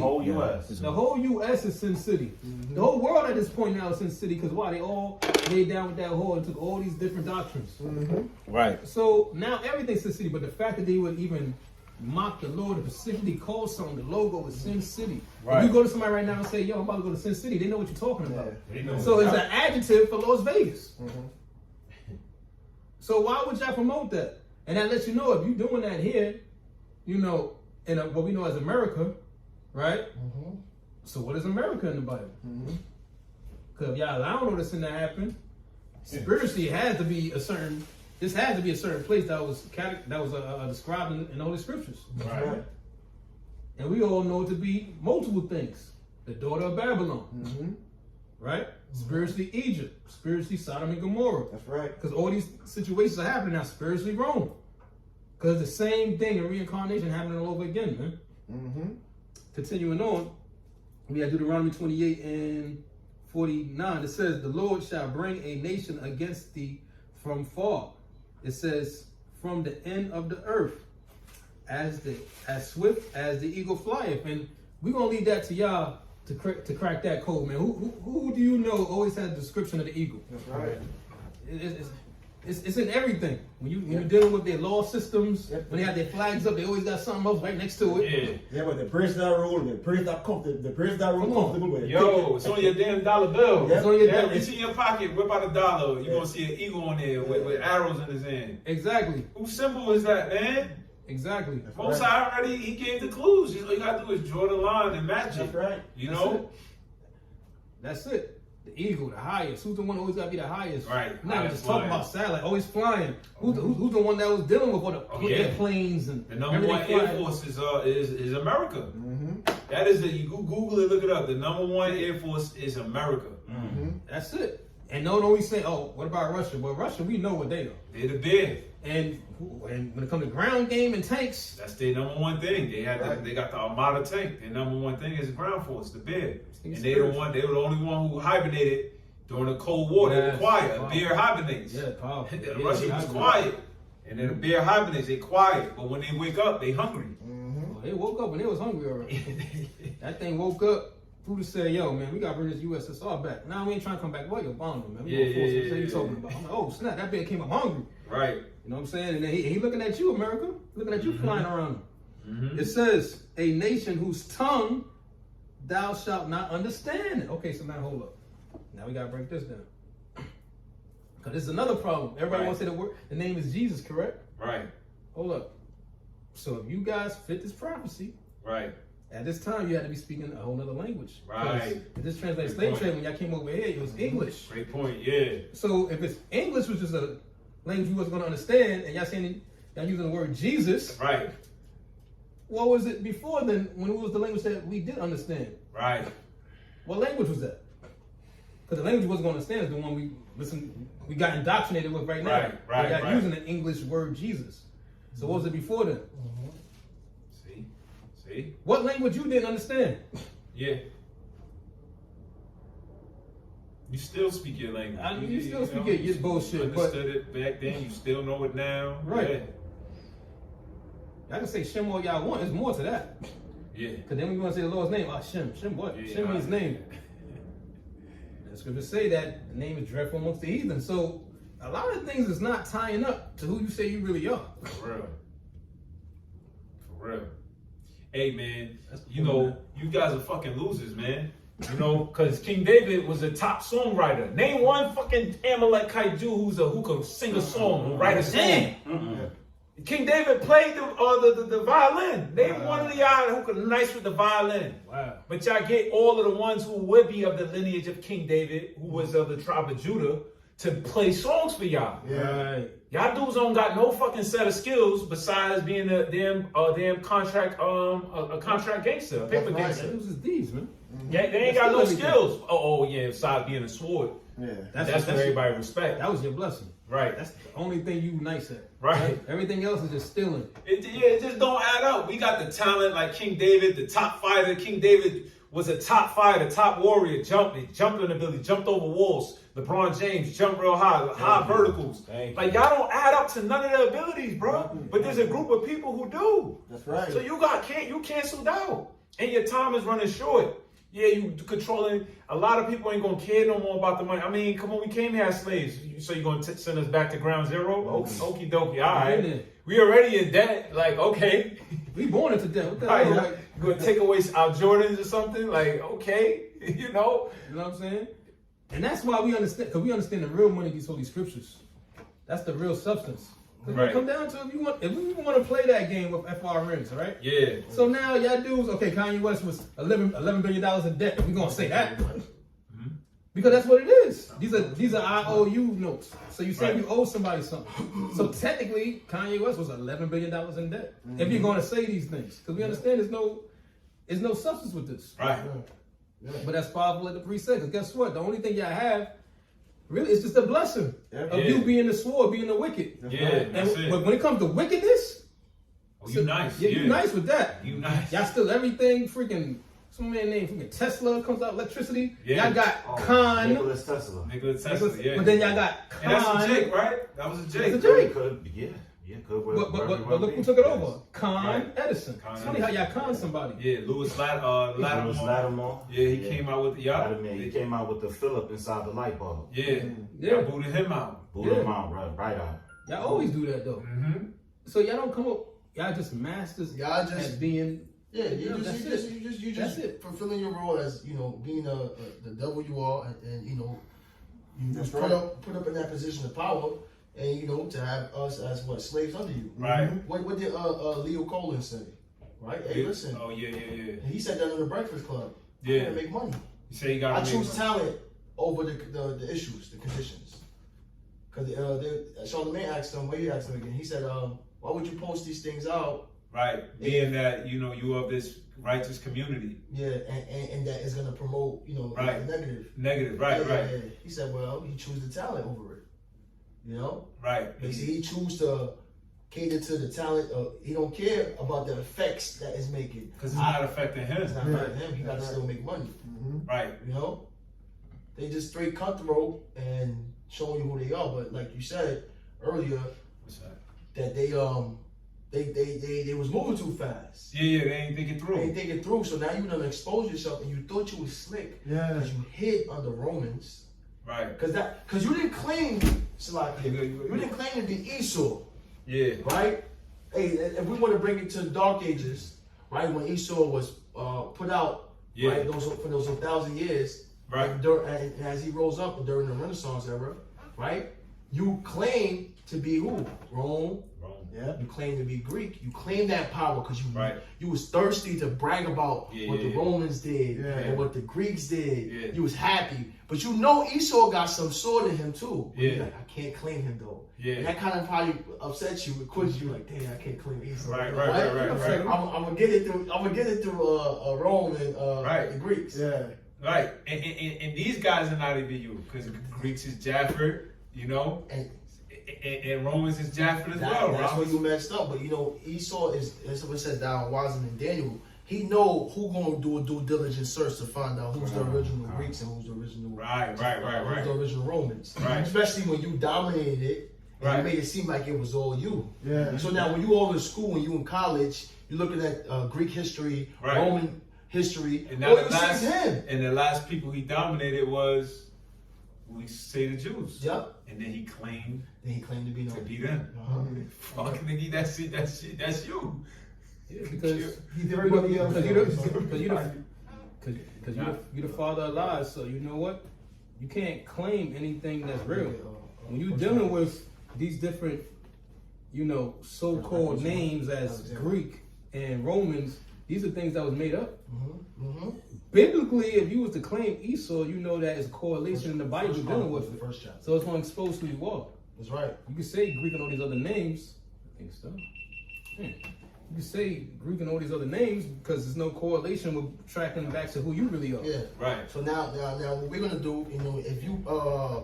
Whole U.S. The whole U.S. is Sin City. The whole world at this point now is Sin City because why? They all laid down with that whore and took all these different doctrines. Right. So now everything's Sin City, but the fact that they would even mock the Lord and specifically call something, the logo is Sin City. Right. If you go to somebody right now and say, yo, I'm about to go to Sin City, they know what you're talking about. Yeah. So it's an adjective for Las Vegas. So why would y'all promote that? And that lets you know if you're doing that here, you know, in what we know as America, right? So what is America in the Bible? Because if y'all allowing all this thing to happen, spiritually it has to be a certain. This has to be a certain place that was described in the Holy Scriptures. Right. And we all know it to be multiple things. The daughter of Babylon. Right? Spiritually Egypt. Spiritually Sodom and Gomorrah. That's right. Because all these situations are happening now. Spiritually Rome. Because the same thing in reincarnation happening all over again, man. Continuing on, we have Deuteronomy 28 and 49. It says, the Lord shall bring a nation against thee from far. It says, from the end of the earth, as swift as the eagle flieth. And we're going to leave that to y'all to crack that code, man. Who do you know always has a description of the eagle? That's right. It's in everything. When you're dealing with their law systems, when they have their flags up, they always got something else right next to it. Yeah, but the prince that rule, the prince that comfortable with it. Yo, it's on your damn dollar bill. Yeah. It's on your Yeah, damn- reach in your pocket, whip out a dollar. You're gonna see an eagle on there with arrows in his hand. Exactly. Whose symbol is that, man? Exactly. Most High already, he gave the clues. All you gotta do is draw the line and match it. That's right. You know? That's it. The eagle, the highest. Who's the one always got to be the highest? Right. Not Highest just talking flying. about satellite, always flying. Who's the one that was dealing with all the airplanes and The number one everything air flying? force is America. That is you Google it, look it up. The number one air force is America. That's it. And don't always say, oh, what about Russia? Well, Russia, we know what they are. They're the big. And when it comes to ground game and tanks, That's their number one thing. They got the Armada tank. Their number one thing is the ground force, the bear. And they were the only one who hibernated during the Cold War. They were quiet. A bear hibernates. yeah, powerful. The Russians was quiet. And then the bear hibernates, they quiet. But when they wake up, they hungry. Well, they woke up and they was hungry already. That thing woke up. Putin said, yo, man, we got to bring this USSR back. Nah, we ain't trying to come back. Well, you're bombing, man. We gonna force it. What you talking about? I'm like, oh, snap, that bear came up hungry. Right. You know what I'm saying? And then he looking at you, America. Looking at you flying around. It says, a nation whose tongue thou shalt not understand. Okay, so now hold up. Now we got to break this down. Because this is another problem. Everybody wants to say the name is Jesus, correct? Right. Hold up. So if you guys fit this prophecy, Right. at this time you had to be speaking a whole other language. Right. If this translates slave trade, when y'all came over here, it was English. Great point. Yeah. So if it's English, which is a language you wasn't going to understand, and y'all saying y'all using the word Jesus, Right. what was it before then when it was the language that we did understand? Right. What language was that? Because the language we wasn't going to understand is the one we got indoctrinated with right now. Right. We got using the English word Jesus. So what was it before then? See? What language you didn't understand? Yeah. You still speak your language. I mean, you still speak your bullshit, but understood it back then. You still know it now. Right. Yeah. y'all can say Shem all y'all want. There's more to that. Yeah. Because then we want to say the Lord's name. Shem. Shem what? Yeah, Shem means name. The scriptures say that the name is dreadful amongst the heathen. So a lot of things is not tying up to who you say you really are. For real. For real. Hey, man, you cool, know, man. you guys are fucking losers, man. You know, because King David was a top songwriter. Name one fucking Amalekite Jew who could sing a song, who write a song. King David played the violin. Name one of y'all who could nice with the violin. Wow. But y'all get all of the ones who would be of the lineage of King David, who was of the tribe of Judah, to play songs for y'all. Right. Y'all dudes don't got no fucking set of skills besides being a damn contract a contract gangster, a paper gangster. Who's is these, man? Yeah, they ain't got no skills. Oh yeah, besides being a sword. Yeah. That's what everybody respect. That was your blessing. Right. That's the only thing you nice at. Right. Everything else is just stealing. It just don't add up. We got the talent like King David, the top fighter. King David was a top fighter, top warrior. Jumped in the ability, jumped over walls. LeBron James jumped real high verticals. Like y'all don't add up to none of the abilities, bro. But there's a group of people who do. That's right. So you canceled out. And your time is running short. Yeah, you controlling. A lot of people ain't gonna care no more about the money. I mean, come on, we came here as slaves. So you gonna send us back to ground zero? Okie dokie, all right. We already in debt. Like, okay. We born into debt. What the Right, hell? like, you gonna take away our Jordans or something? Like, okay, You know what I'm saying? And that's why we understand, because we understand the real money of these holy scriptures. That's the real substance. Because when it come down to if we want to play that game with FRNs, right? Yeah. So now y'all dudes, okay, Kanye West was $11 billion in debt. We're gonna say that. Because that's what it is. These are IOU notes. So you say you owe somebody something. So technically, Kanye West was $11 billion in debt. If you're gonna say these things. Because we understand there's no substance with this. Right. Yeah. But that's powerful at the preset. Because guess what? The only thing y'all have really is just a blessing of you being the sword, being the wicked. But when it comes to wickedness, you nice. Yeah, you nice with that. You nice. Y'all still everything freaking. Some man named freaking Tesla comes out electricity. Yeah. Y'all got Khan. Nikola Tesla. Yeah. But then y'all got Khan. And that's a Jake, right? That was a Jake. That's a Jake. But look who took it over. Khan Edison. It's funny how y'all Khan somebody. Yeah, Louis Lattimore. Yeah, he came out with the He came out with the Philip inside the light bulb. Yeah. Y'all booted him out. Booted him out, right out. Y'all always do that though. So y'all don't come up. Y'all just masters. Y'all just at being. Yeah, you just fulfilling your role as being the devil you are, and you just put up in that position of power, and to have us as slaves under you. Right. What did Leo Collins say? Right. Hey, listen. Oh yeah. And he said that in the Breakfast Club. Yeah. I gotta make money. You say you got. I choose talent over the issues, the conditions. Because Charlamagne asked him. What he asked him again? He said, "Why would you post these things out?" Right, being that you of this righteous community. Yeah, and that is gonna promote the negative. Right. Yeah. He said, well, he chose the talent over it. Right. Basically, he choose to cater to the talent. He don't care about the effects that it's making because it's not affecting him. It's not affecting him. He got to still make money. Right. They just straight cutthroat and showing you who they are. But like you said earlier, that they was moving too fast. Yeah, they ain't thinking through. They ain't thinking through. So now you done exposed yourself, and you thought you was slick. Yeah. Because you hid under Romans. Right. Because you didn't claim, you didn't claim to be Esau. Yeah. Right. Hey, if we want to bring it to the Dark Ages, right, when Esau was put out, right, for those 1,000 years, right, and as he rose up during the Renaissance era, right, you claim to be who? Rome. Yeah. You claim to be Greek. You claim that power because you was thirsty to brag about what the Romans did and what the Greeks did. Yeah. You was happy. But Esau got some sword in him too. Yeah. Like, I can't claim him though. Yeah. And that kind of probably upsets you. It quits you like, damn, I can't claim Esau. Right. I'm gonna get it through Rome and the Greeks. Yeah. Right. And these guys are not even you because Greeks is Jafford, And Romans is Japheth as well. That's where you messed up. But Esau that's what it says down wiser than Daniel. He know who gonna do a due diligence search to find out who's the original Greeks and who's the original Right. who's the original Romans. Right. Especially when you dominated it and you made it seem like it was all you. Yeah. So now when you all in school, when you in college, you're looking at Greek history, Roman history, and now the last people he dominated was we say the Jews. Yep. And then he claimed to be them. Fuck nigga, that's you. Yeah, because you're the father of lies, so you know what? You can't claim anything that's real. When you're dealing with these different, so-called names as Greek and Romans, these are things that was made up. Biblically, if you was to claim Esau, you know that it's a correlation in the Bible dealing with it. First chapter. So it's going to expose who you are. That's right. You can say Greek and all these other names. I think so. Yeah. You can say Greek and all these other names because there's no correlation with tracking back to who you really are. Yeah. Right. So now what we're gonna do, if you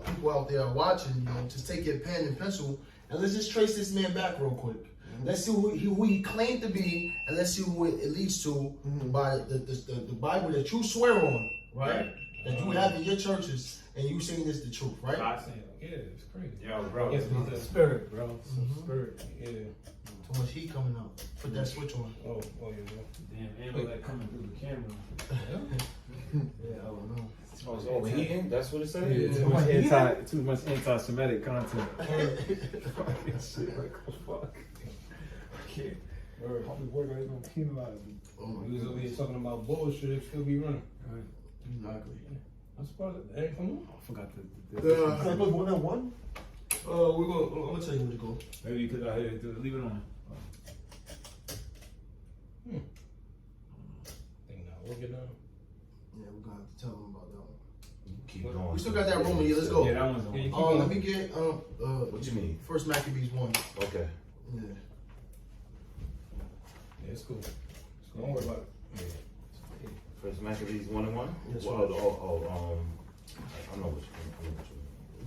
people out there are watching, just take your pen and pencil and let's just trace this man back real quick. Let's see who he claimed to be, and let's see who it leads to by the Bible that you swear on, right? that you have in your churches, and you saying this the truth, right? God saying, Yeah, it's crazy. yo, bro. It's the spirit, bro. It's the spirit. Yeah. Too much heat coming out. Put that switch on. Oh, yeah, bro. Damn, Amalek coming through the camera. Yeah, I don't know. Oh, it's overheating? That's what it says? Yeah. Too much anti-Semitic content. Shit, like, fuck. I can't. Probably work out gonna penalize me. Oh my We was over here goodness. talking about bullshit, it still be running. Exactly. I'm surprised that ain't come on. I forgot the. Can I put 1 on 1? We're gonna. I'm gonna tell you where to go. Maybe you could leave it on. Think not working now. Yeah, we're gonna have to tell them about that one. Keep going. We still got that Roman here. Let's go. Yeah, that one's on. Yeah, you keep Let going. me get What you mean? First Maccabees 1. Okay. Yeah. Yeah, it's cool. Don't worry about it. First Maccabees 1 and 1? Yes, Well, sir. I know what you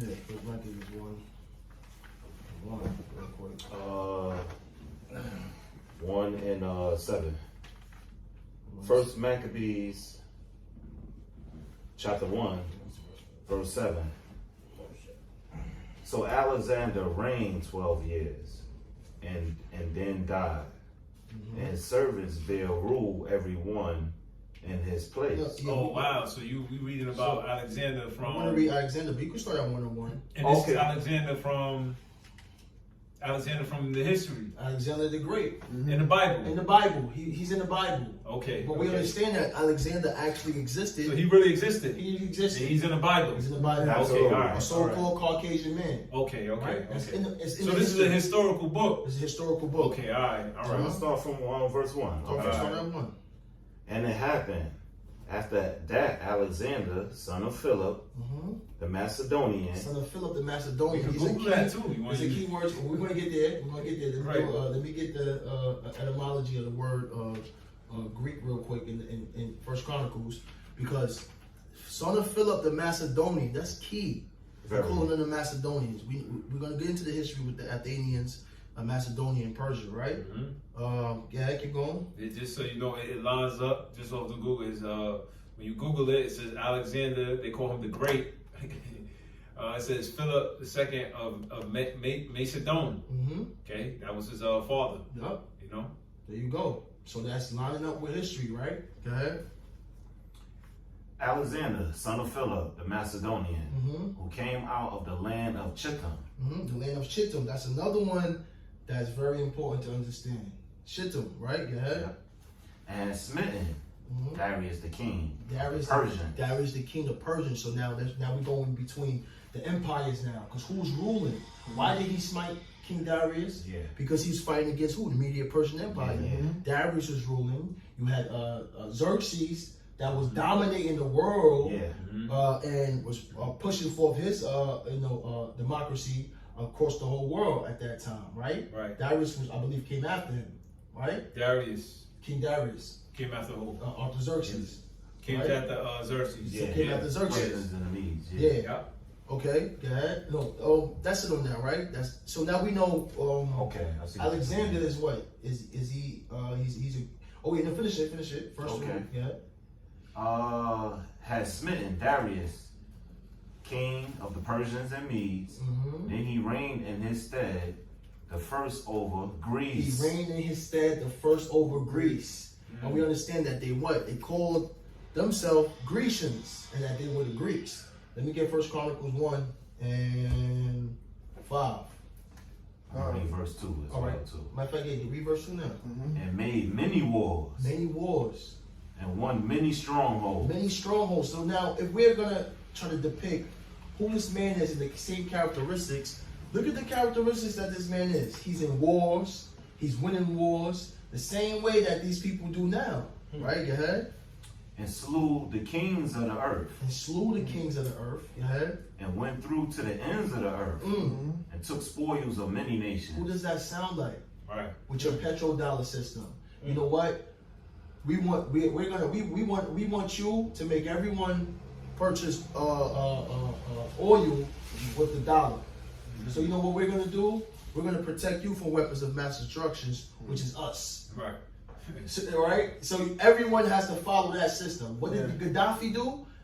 Yeah, First Maccabees 1. 1 and 7. First Maccabees chapter 1, verse 7. So Alexander reigned 12 years and then died. And his servants bare rule every one in his place. Yeah, Oh wow! So we reading about Alexander I'm from? gonna read Alexander, but you can start at 101. And this is Okay. Alexander from the history Alexander the Great. in the Bible. In the Bible. He's in the Bible. Okay. But we okay. understand that Alexander actually existed. So he really existed. He existed. And he's in the Bible. He's in the Bible. Okay, all right. A so-called Caucasian man. Okay, okay. Right? It's okay. in the- it's in So the this is a history. historical book. It's a historical book. Okay, all right, all right. Let's start from verse 1. Start Okay. from that one. And it happened after that Alexander, son of Philip, the Macedonian, Son of Philip the Macedonian. You He's can a Google key. that too. You want It's a to key word. We're going to get there. We're going to get there. Right. Let me get the etymology of the word Greek real quick in First Chronicles, because son of Philip the Macedonian, that's key. We're Very. calling them the Macedonians. We're going to get into the history with the Athenians, Macedonia, and Persia, right? Yeah, keep going. It just so you know, it lines up just off the Google. Is when you Google it, it says Alexander. They call him the Great. It says Philip II of Macedon. Okay, that was his father. Yep. You know. There you go. So that's lining up with history, right? Go ahead. Alexander, son of Philip, the Macedonian, who came out of the land of Chittim. The land of Chittim. That's another one that's very important to understand. Chittim, right? Go ahead. And smitten Darius the king, Darius, Persian. Darius the king of Persian. So now we're going between the empires now. Because who's ruling? Why did he smite King Darius? Yeah. Because he's fighting against who? The Media Persian Empire. Yeah. Darius was ruling. You had Xerxes that was dominating the world. Yeah. And was pushing forth his democracy across the whole world at that time, right? Right. Darius was, I believe, came after him, right? Darius King Darius, came after who? Artaxerxes. Came right? after Xerxes. Yeah. Came after Xerxes. Persians and the Medes. Yeah. Yeah. Okay. Go ahead. No. That's it on that, right? That's so now we know. Okay. I see. Alexander is what? Is he? He's a. Oh wait, no. Finish it. First Okay. one. Yeah. Had smitten Darius, king of the Persians and Medes. Then he reigned in his stead, the first over He Greece. reigned in his stead, the first over Greece. And we understand that they what? They called themselves Grecians, and that they were the Greeks. Let me get First Chronicles 1 and 5. Read verse 2 as All well right. too. Matter of fact, yeah, read verse 2 now. And made many wars Many wars, and won many strongholds. many strongholds. So now, if we're gonna try to depict who this man is and the same characteristics, look at the characteristics that this man is. He's in wars. He's winning wars the same way that these people do now. Right? Go ahead. And slew the kings of the earth, And slew the kings of the earth. Go ahead. and went through to the ends of the earth, and took spoils of many Who nations. does that sound like? Right. With your petrodollar system. You know what? We want you to make everyone purchase oil with the dollar. So you know what we're gonna do? We're gonna protect you from weapons of mass destruction, which is us. Right. So, right? So everyone has to follow that system. What did Gaddafi do?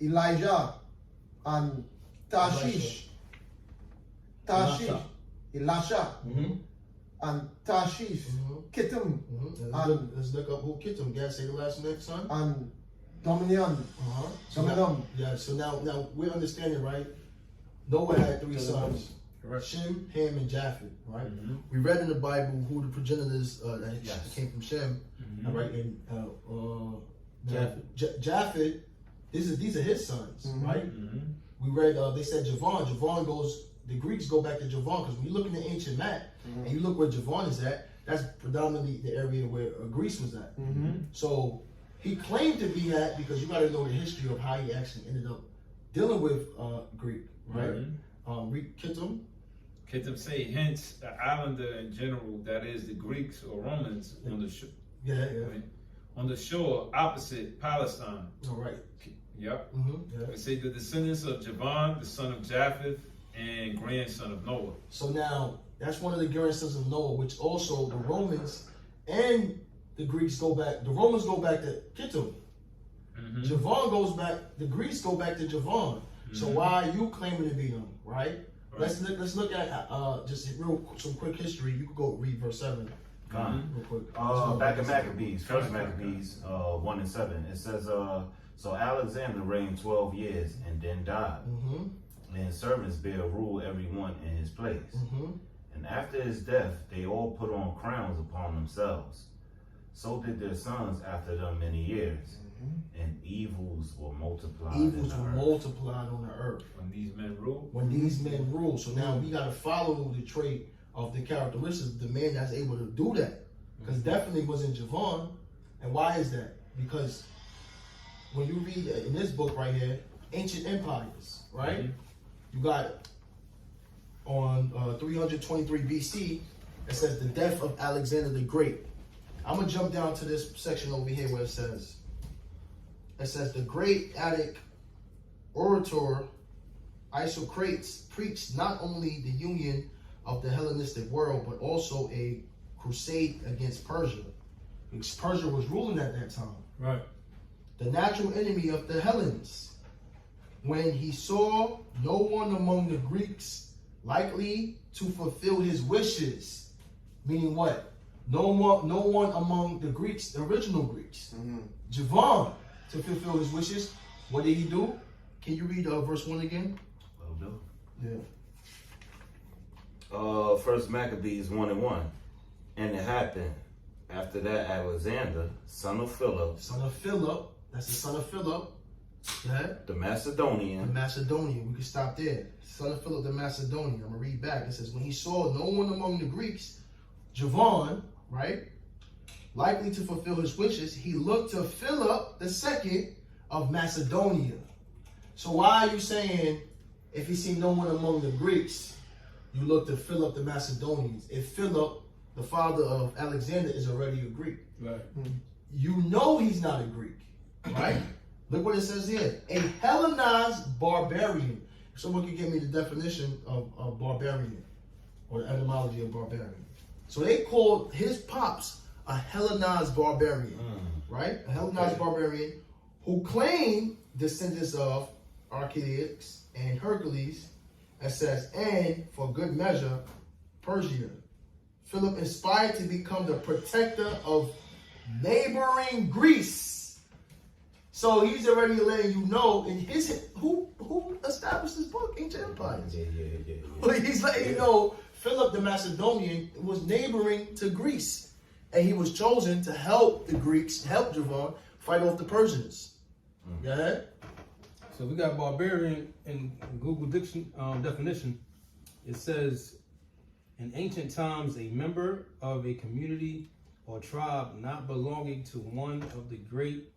Elijah, and Tarshish. Elisha. Elisha, Mm-hmm. and Tarshish, Kittim, Let's look up who Kittim. Guys, say the last name, son. and Dominion. So now we're understanding, right? Noah had 3 sons. Correct. Shem, Ham, and Japheth, right? Mm-hmm. We read in the Bible who the progenitors that Yes. came from Shem, Mm-hmm. right? And Japheth. Japheth, these are his sons, right? Mm-hmm. We read they said Javon. Javon goes. The Greeks go back to Javon because when you look in the ancient map and you look where Javon is at, that's predominantly the area where Greece was at. So he claimed to be at because you got to know the history of how he actually ended up dealing with Greek, right? Read Kittim. Kittim say, hence, the islander in general, that is the Greeks or Romans on the shore. Yeah. On the shore opposite Palestine. All right. Yep. Yeah. They say the descendants of Javon, the son of Japheth, and grandson of Noah. So now that's one of the grandsons of Noah, which also the Romans and the Greeks go back. The Romans go back to Kittim. Javon goes back. The Greeks go back to Javon. So why are you claiming to be them, right? Let's look at just some quick history. You could go read verse 7. Real quick. Back in Maccabees, first Maccabees 1 and 7, it says, so Alexander reigned 12 years and then died. And his servants bare rule every one in his place. And after his death, they all put on crowns upon themselves. So did their sons after them many years. And evils were multiplied. Evils were multiplied on the earth. When these men rule. When these men rule. So now we got to follow the trait of the characteristics of the man that's able to do that. Because definitely wasn't Javon. And why is that? Because when you read in this book right here, ancient empires, right? You got on 323 BC, it says the death of Alexander the Great. I'm going to jump down to this section over here where it says the great Attic orator Isocrates preached not only the union of the Hellenistic world, but also a crusade against Persia. Because Persia was ruling at that time. Right. The natural enemy of the Hellenes. When he saw no one among the Greeks likely to fulfill his wishes, meaning what? No one among the Greeks, the original Greeks, Javon, to fulfill his wishes. What did he do? Can you read verse 1 again? Will do. Yeah. First Maccabees 1 and 1. And it happened after that Alexander, son of Philip, that's the son of Philip, The the Macedonian, Macedonian. We can stop there. Son of Philip the Macedonian. I'm going to read back. It says, when he saw no one among the Greeks, Javon, right, likely to fulfill his wishes, he looked to Philip the second of Macedonia. So why are you saying, if you see no one among the Greeks, you look to Philip the Macedonians? If Philip, the father of Alexander, is already a Greek. Right. You know he's not a Greek, right? Look what it says here. A Hellenized barbarian. If someone could give me the definition of barbarian, or the etymology of barbarian. So they called his pops a Hellenized barbarian, right? A Hellenized barbarian who claimed descendants of Archelaus and Hercules. It says, and for good measure, Persia. Philip inspired to become the protector of neighboring Greece. So he's already letting you know in his who established this book, Ancient Empires. He's letting you know Philip the Macedonian was neighboring to Greece, and he was chosen to help the Greeks, help Javon fight off the Persians. Go ahead. So we got barbarian in Google definition. It says, in ancient times, a member of a community or tribe not belonging to one of the great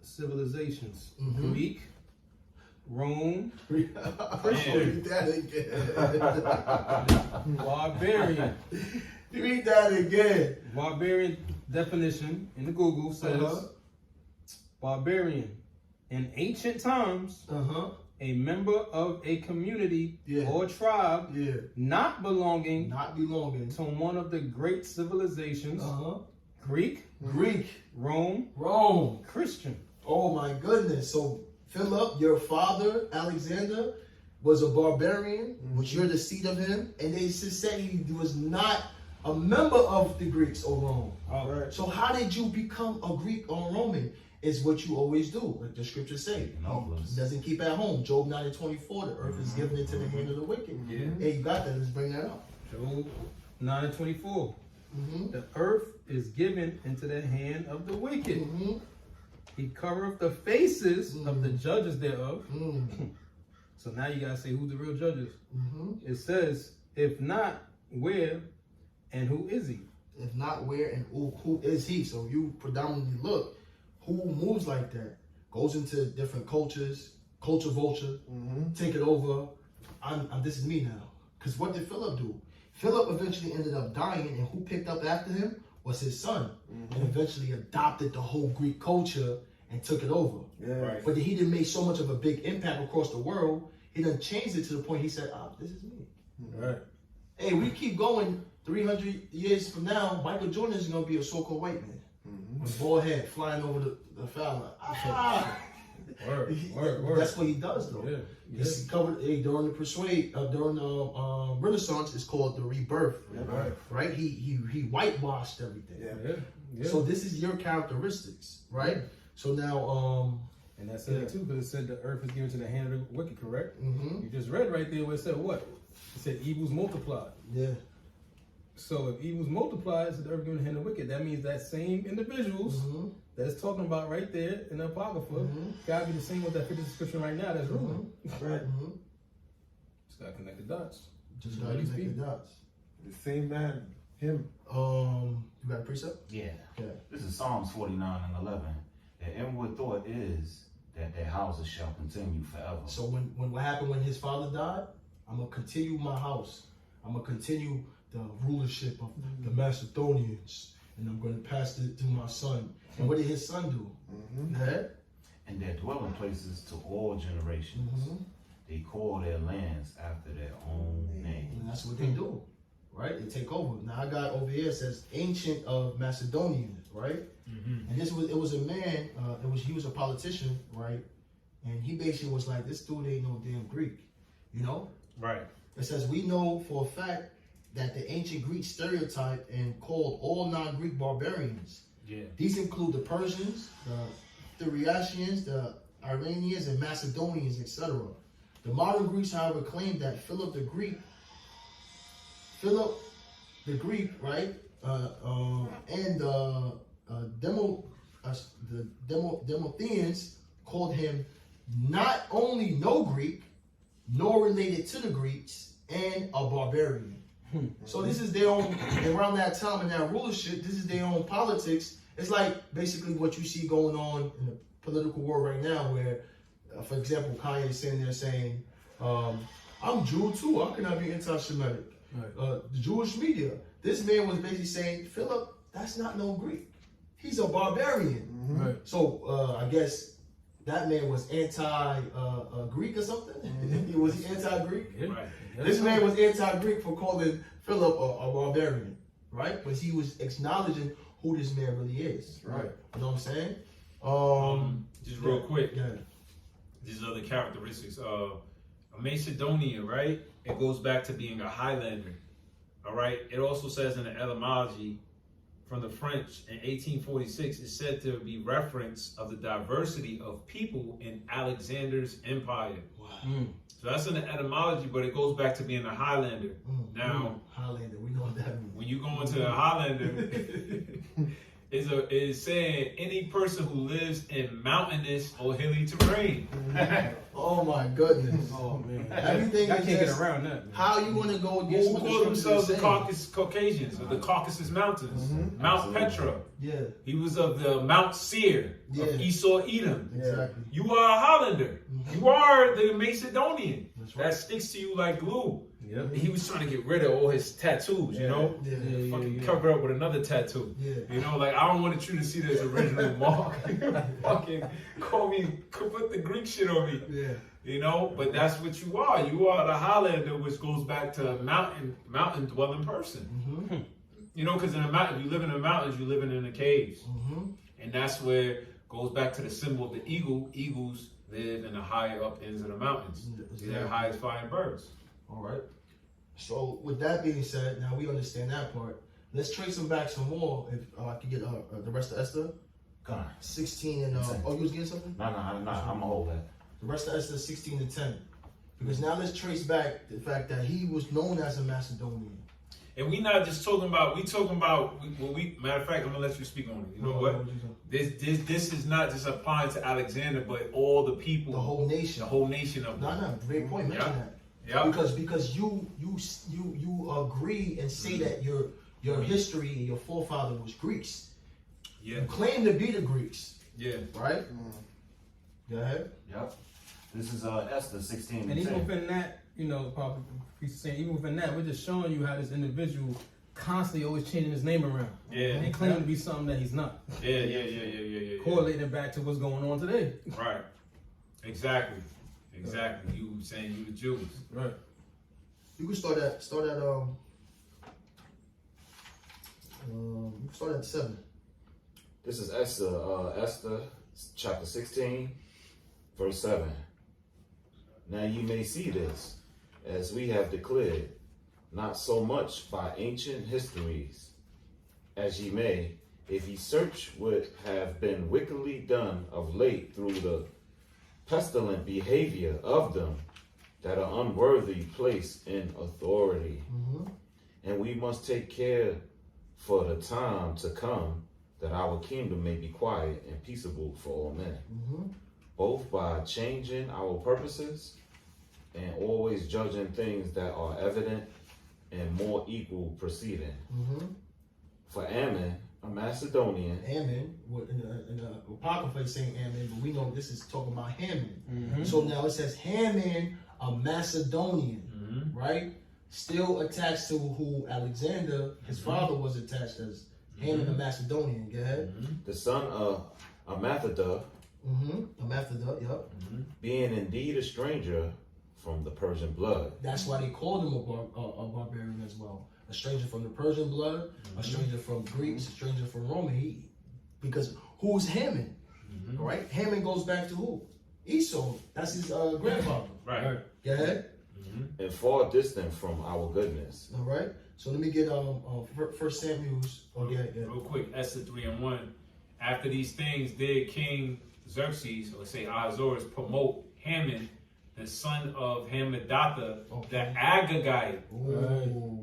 civilizations. Greek, Rome, Read that again. barbarian. Read that again. Barbarian definition in the Google says, barbarian. In ancient times, a member of a community or tribe not belonging to to one of the great civilizations. Greek, Rome. Christian. Oh my goodness. So Philip, your father, Alexander, was a barbarian, which you're the seed of him. And they just said he was not a member of the Greeks or Rome. Right. So how did you become a Greek or Roman? Is what you always do, like the scriptures say. He doesn't keep at home. Job 9:24, the earth is given into the hand of the wicked. Yeah. Hey, you got that. Let's bring that up. Job 9:24. Mm-hmm. The earth is given into the hand of the wicked. Mm-hmm. He covereth the faces of the judges thereof. Mm-hmm. So now you gotta say who's the real judges. Mm-hmm. It says, if not, where and who is he? If not, where and who is he? So you predominantly look who moves like that, goes into different cultures, culture vulture, take it over. This is me now. Because what did Philip do? Philip eventually ended up dying, and who picked up after him was his son, and eventually adopted the whole Greek culture and took it over. Yeah. Right. But he didn't make so much of a big impact across the world. He done changed it to the point he said, this is me. Right. Hey, we keep going 300 years from now, Michael Jordan is going to be a so-called white man. With bald head flying over the foul line. Word. That's what he does, though. Yeah. He's covered during the Renaissance. It's called the rebirth, right? He whitewashed everything. Yeah. So this is your characteristics, right? So now, and that's it too, because it said the earth is given to the hand of the wicked, correct? mhm. You just read right there where it said what? It said evils multiplied. Yeah. So if evils multiplied, so the earth given to the hand of the wicked, that means that same individuals Mhm. that's talking about right there in the Apocrypha gotta be the same with that 50th description right now that's ruling. Right. Mhm. Just gotta connect the dots. Just gotta connect the dots. The same man, him. You got a precept? Yeah. Okay. This is Psalms 49:11. The inward thought is that their houses shall continue forever. So when what happened when his father died? I'm gonna continue my house. I'm gonna continue the rulership of the Macedonians, and I'm gonna pass it to my son. And what did his son do? Yeah. And their dwelling places to all generations. They call their lands after their own name. And that's what they do, right? They take over. Now I got over here, it says ancient of Macedonians, right? And it was a man. He was a politician, right? And he basically was like, this dude ain't no damn Greek, you know? Right. It says, we know for a fact that the ancient Greeks stereotyped and called all non-Greek barbarians. Yeah. These include the Persians, the Thracians, the Iranians, and Macedonians, etc. The modern Greeks, however, claim that Philip the Greek, right, and the Demosthenes called him not only no Greek, nor related to the Greeks, and a barbarian. So this is their own, around that time in that rulership, this is their own politics. It's like basically what you see going on in the political world right now where, for example, Kanye is sitting there saying, I'm Jew too, how can I be anti-Semitic? The Jewish media. This man was basically saying, Philip, that's not no Greek. He's a barbarian. Right. So I guess that man was anti-Greek or something. Was he anti-Greek? Yeah. Right. This man was anti-Greek for calling Philip a barbarian, right? But he was acknowledging who this man really is. Right. You know what I'm saying? Just real quick. Yeah. These are the characteristics of a Macedonian, right? It goes back to being a Highlander. All right. It also says in the etymology from the French in 1846, it's said to be reference of the diversity of people in Alexander's empire. Wow. So that's in the etymology, but it goes back to being a Highlander. Now, Highlander, we know what that means. when you go into the Highlander, is saying any person who lives in mountainous or hilly terrain. Oh my goodness. Oh man. Everything I is can't get just- around that. Man. How you want to go against Who what the call scriptures themselves is the saying? Caucasians, or the Caucasus Mountains? Mount Petra. Yeah, He was of the Mount Seir Yeah. of Esau Edom. exactly. You are a Hollander. You are the Macedonian. That's right. That sticks to you like glue. Yep. And he was trying to get rid of all his tattoos, you know? Yeah. Fucking cover up with another tattoo. Yeah. You know, like I don't want you to see this original mark. Fucking put the Greek shit on me. Yeah. You know, but that's what you are. You are the Highlander, which goes back to a mountain dwelling person. You know, because in the mountain, if you live in the mountains, you're living in the caves. And that's where it goes back to the symbol of the eagle. Eagles live in the higher up ends of the mountains. These are the highest flying birds. All right. So with that being said, now we understand that part. Let's trace them back some more. If I could get the rest of Esther, Come on. 16 and oh, you was getting something? No, I'm gonna hold that. The rest of Esther 16 to 10, because now let's trace back the fact that he was known as a Macedonian. And we not just talking about. Matter of fact, I'm gonna let you speak on it. You know what? This is not just applying to Alexander, but all the people, The whole nation. the whole nation of them. No, great point. Mention that. Yeah. Because you agree and say that your history and your forefather was Greeks. Yeah. You claim to be the Greeks, Yeah. right? Go ahead. Yep. This is Esther 16 And even 10. within that, you know, Papa Priest is saying, even within that, we're just showing you how this individual constantly always changing his name around. Yeah. And claiming to be something that he's not. Yeah. Correlating it back to what's going on today. Right. Exactly. You saying you the Jews. Right. You can start at you can start at 7. This is Esther chapter 16, verse 7. Now you may see this, as we have declared, not so much by ancient histories, as ye may, if ye search what have been wickedly done of late through the pestilent behavior of them that are unworthy placed in authority. And we must take care for the time to come that our kingdom may be quiet and peaceable for all men, both by changing our purposes and always judging things that are evident and more equal proceeding. For Ammon, a Macedonian. Ammon, in the Apocrypha is saying Ammon, but we know this is talking about Hammon. So now it says Hammon, a Macedonian, right? Still attached to who Alexander, his father, was attached as Hammon, a Macedonian. Go ahead. The son of Amathadah, Amathadah, yep. being indeed a stranger from the Persian blood. That's why they called him a barbarian as well. A stranger from the Persian blood, a stranger from Greeks, a stranger from Roman. Because who's Hammon? All right? Hammon goes back to who? Esau. That's his grandfather. Right. Go ahead. And far distant from our goodness. All right. So let me get First Samuel's. Real quick, Esther 3:1. After these things did King Xerxes, or say Ahasuerus, promote Haman, the son of Hammedatha, the Agagite,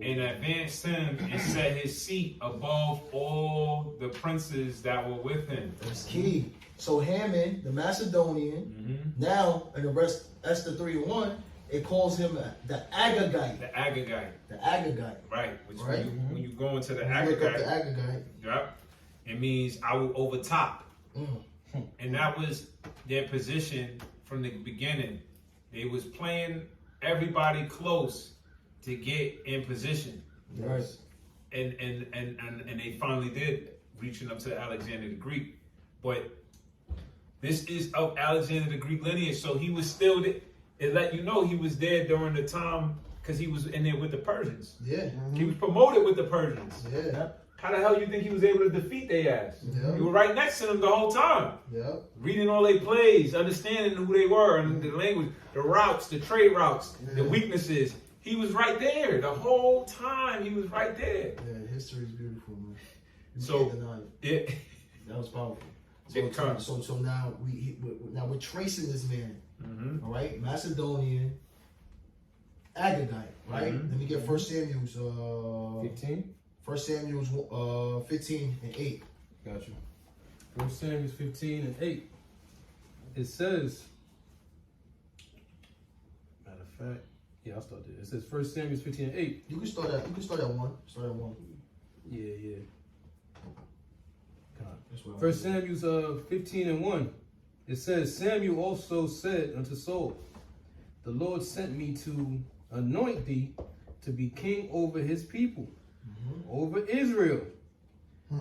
and advanced him and set his seat above all the princes that were with him. That's key. So Haman, the Macedonian, now in the rest Esther 3:1, it calls him the Agagite. The Agagite. The Agagite. Right. Which Right. when you go into the Look up the Agagite, Agagite. yep, it means I will overtop. And that was their position from the beginning. They was playing everybody close to get in position. Right. And they finally did, reaching up to Alexander the Greek. But this is of Alexander the Greek lineage, so he was still there. It let you know he was there during the time because he was in there with the Persians. Yeah. He was promoted with the Persians. Yeah. How the hell you think he was able to defeat their ass? Yeah. You were right next to them the whole time. Yeah. Reading all their plays, understanding who they were and the language, the routes, the trade routes, the weaknesses. He was right there the whole time. He was right there. Yeah. History is beautiful, man. You So, can't deny it. Yeah. That was powerful. Big time. So now we're tracing this man. All right, Macedonian, Agagite. Right. Let me get First Samuel's 15? 1 Samuel's 15 and 8. Got you. 1 Samuel 15 and 8. It says, matter of fact, yeah, I'll start there. It says 1 Samuel 15 and 8. You can start at 1. Start at 1. Yeah. That's what 1 Samuel 15 and 1. It says, Samuel also said unto Saul, the Lord sent me to anoint thee to be king over his people, over Israel.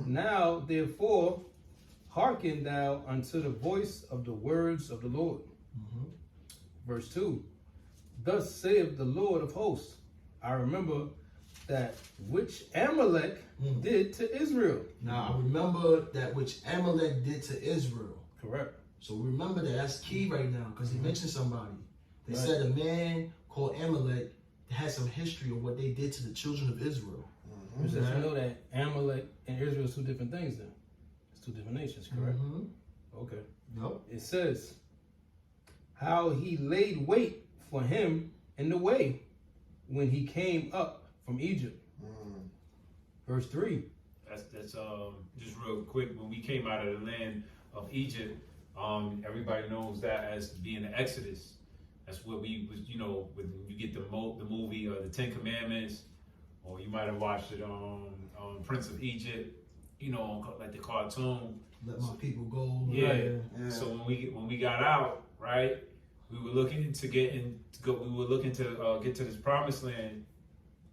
Now, therefore, hearken thou unto the voice of the words of the Lord. Verse 2. Thus saith the Lord of hosts, I remember that which Amalek did to Israel. Now, I remember that which Amalek did to Israel. Correct. So remember that's key right now, because he mentioned somebody. They said a man called Amalek had some history of what they did to the children of Israel. You know that Amalek and Israel is two different things then. It's two different nations, correct? Okay. Yep. It says, how he laid wait for him in the way when he came up from Egypt. Verse 3. That's just real quick. When we came out of the land of Egypt, everybody knows that as being the Exodus. That's what we was, you know, when you get the movie or the Ten Commandments, or you might have watched it on Prince of Egypt, you know, like the cartoon. Let my people go. Yeah. Yeah. So when we got out, right, we were looking to get to this promised land,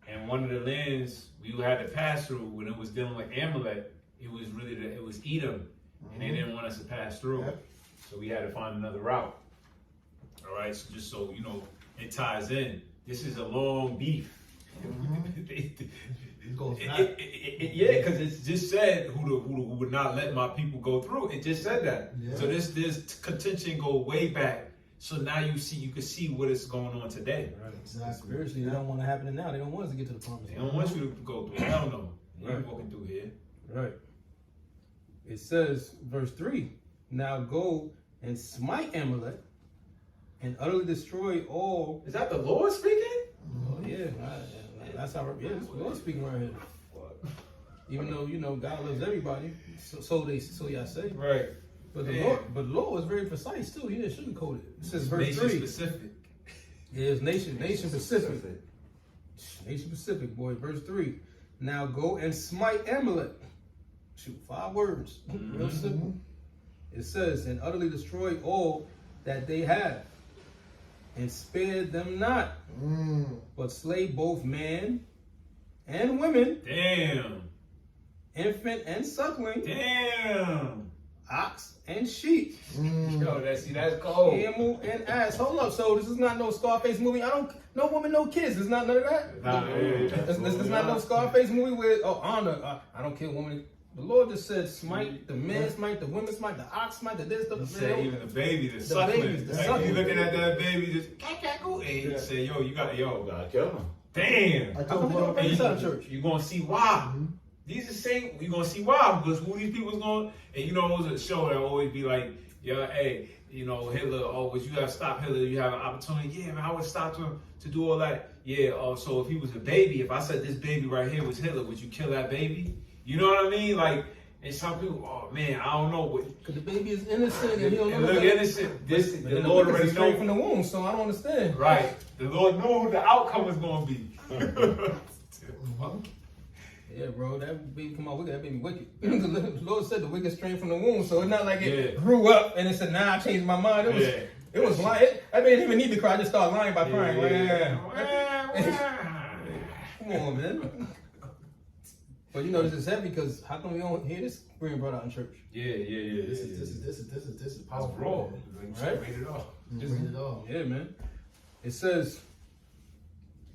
and one of the lands we had to pass through when it was dealing with Amalek, it was Edom, and they didn't want us to pass through, so we had to find another route. All right, so just so you know, it ties in. This is a long beef. It goes back. Yeah, because it's just said who would not let my people go through. It just said that. Yeah. So this contention go way back. So now you can see what is going on today. Right. Exactly. Spiritually, they don't want to happen now. They don't want us to get to the promised They land. don't want you to go through. Hell no. You ain't Right. walking through here. Right. It says, verse 3, now go and smite Amalek and utterly destroy all. Is that the Lord speaking? Oh, yeah. That's how, yeah, this is the Lord speaking right here. Even though, you know, God loves everybody, so y'all say. Right. But Yeah. the Lord was very precise too. He didn't sugarcoat it. It says verse Nation 3. specific. Yeah, it's nation specific. Nation specific, boy. Verse 3. Now go and smite Amalek. Shoot, 5 words. Real simple. It says, and utterly destroy all that they have, and spare them not, but slay both man and women, Damn. infant and suckling, Damn. ox and sheep, Yo, that's cold. camel and ass. Hold up, so this is not no Scarface movie. No woman, no kids. It's not none of that. Nah, This is not no Scarface movie where honor. I don't kill women. The Lord just said smite the men, smite the women, smite the ox, smite the this, the He said even the baby, the suckling. babies, the Like suckling. you looking at that baby, just go. And he said, yo, you gotta Kill him. damn. I How come told they don't you. pay this out of church? You're gonna see why. These are saying you're gonna see why, because who these people's going, and you know it was a show that always be like, yeah, hey, you know, Hitler, would you have stopped Hitler? You have an opportunity. Yeah, man, I would stop him to do all that. Yeah, so if he was a baby, if I said this baby right here was Hitler, would you kill that baby? You know what I mean? Like, and some people, oh man, I don't know what. Because the baby is innocent and he don't know And look nothing. innocent. This But the then Lord the already straight know. from the womb, so I don't understand. Right. The Lord knew who the outcome was gonna be. Yeah, bro, that baby come out wicked. That baby wicked. The Lord said the wicked straight from the womb, so it's not like it grew up and it said, nah, I changed my mind. It was lying. That baby didn't even need to cry. I just started lying by crying. Come on, man. But you know this is heavy because how come we don't hear this being brought out in church? This is powerful. Raw. Right? Rated off. Just read it all. Yeah, man. It says,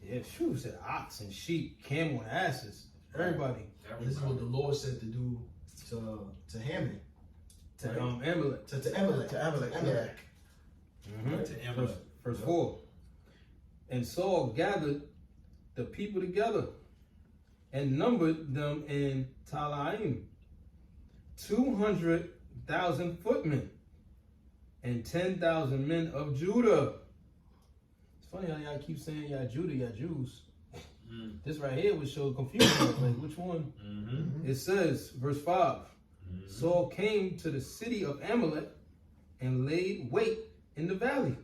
it said ox and sheep, camel and asses. Everybody. This is what the Lord said to do to Haman. To Amalek. To Amalek. To Amalek, To Amalek. Verse 4. And Saul gathered the people together and numbered them in Talaim, 200,000 footmen and 10,000 men of Judah. It's funny how y'all keep saying y'all Judah, y'all Jews. This right here would show confusion. Like, which one? It says, verse 5, Saul came to the city of Amalek and laid wait in the valley.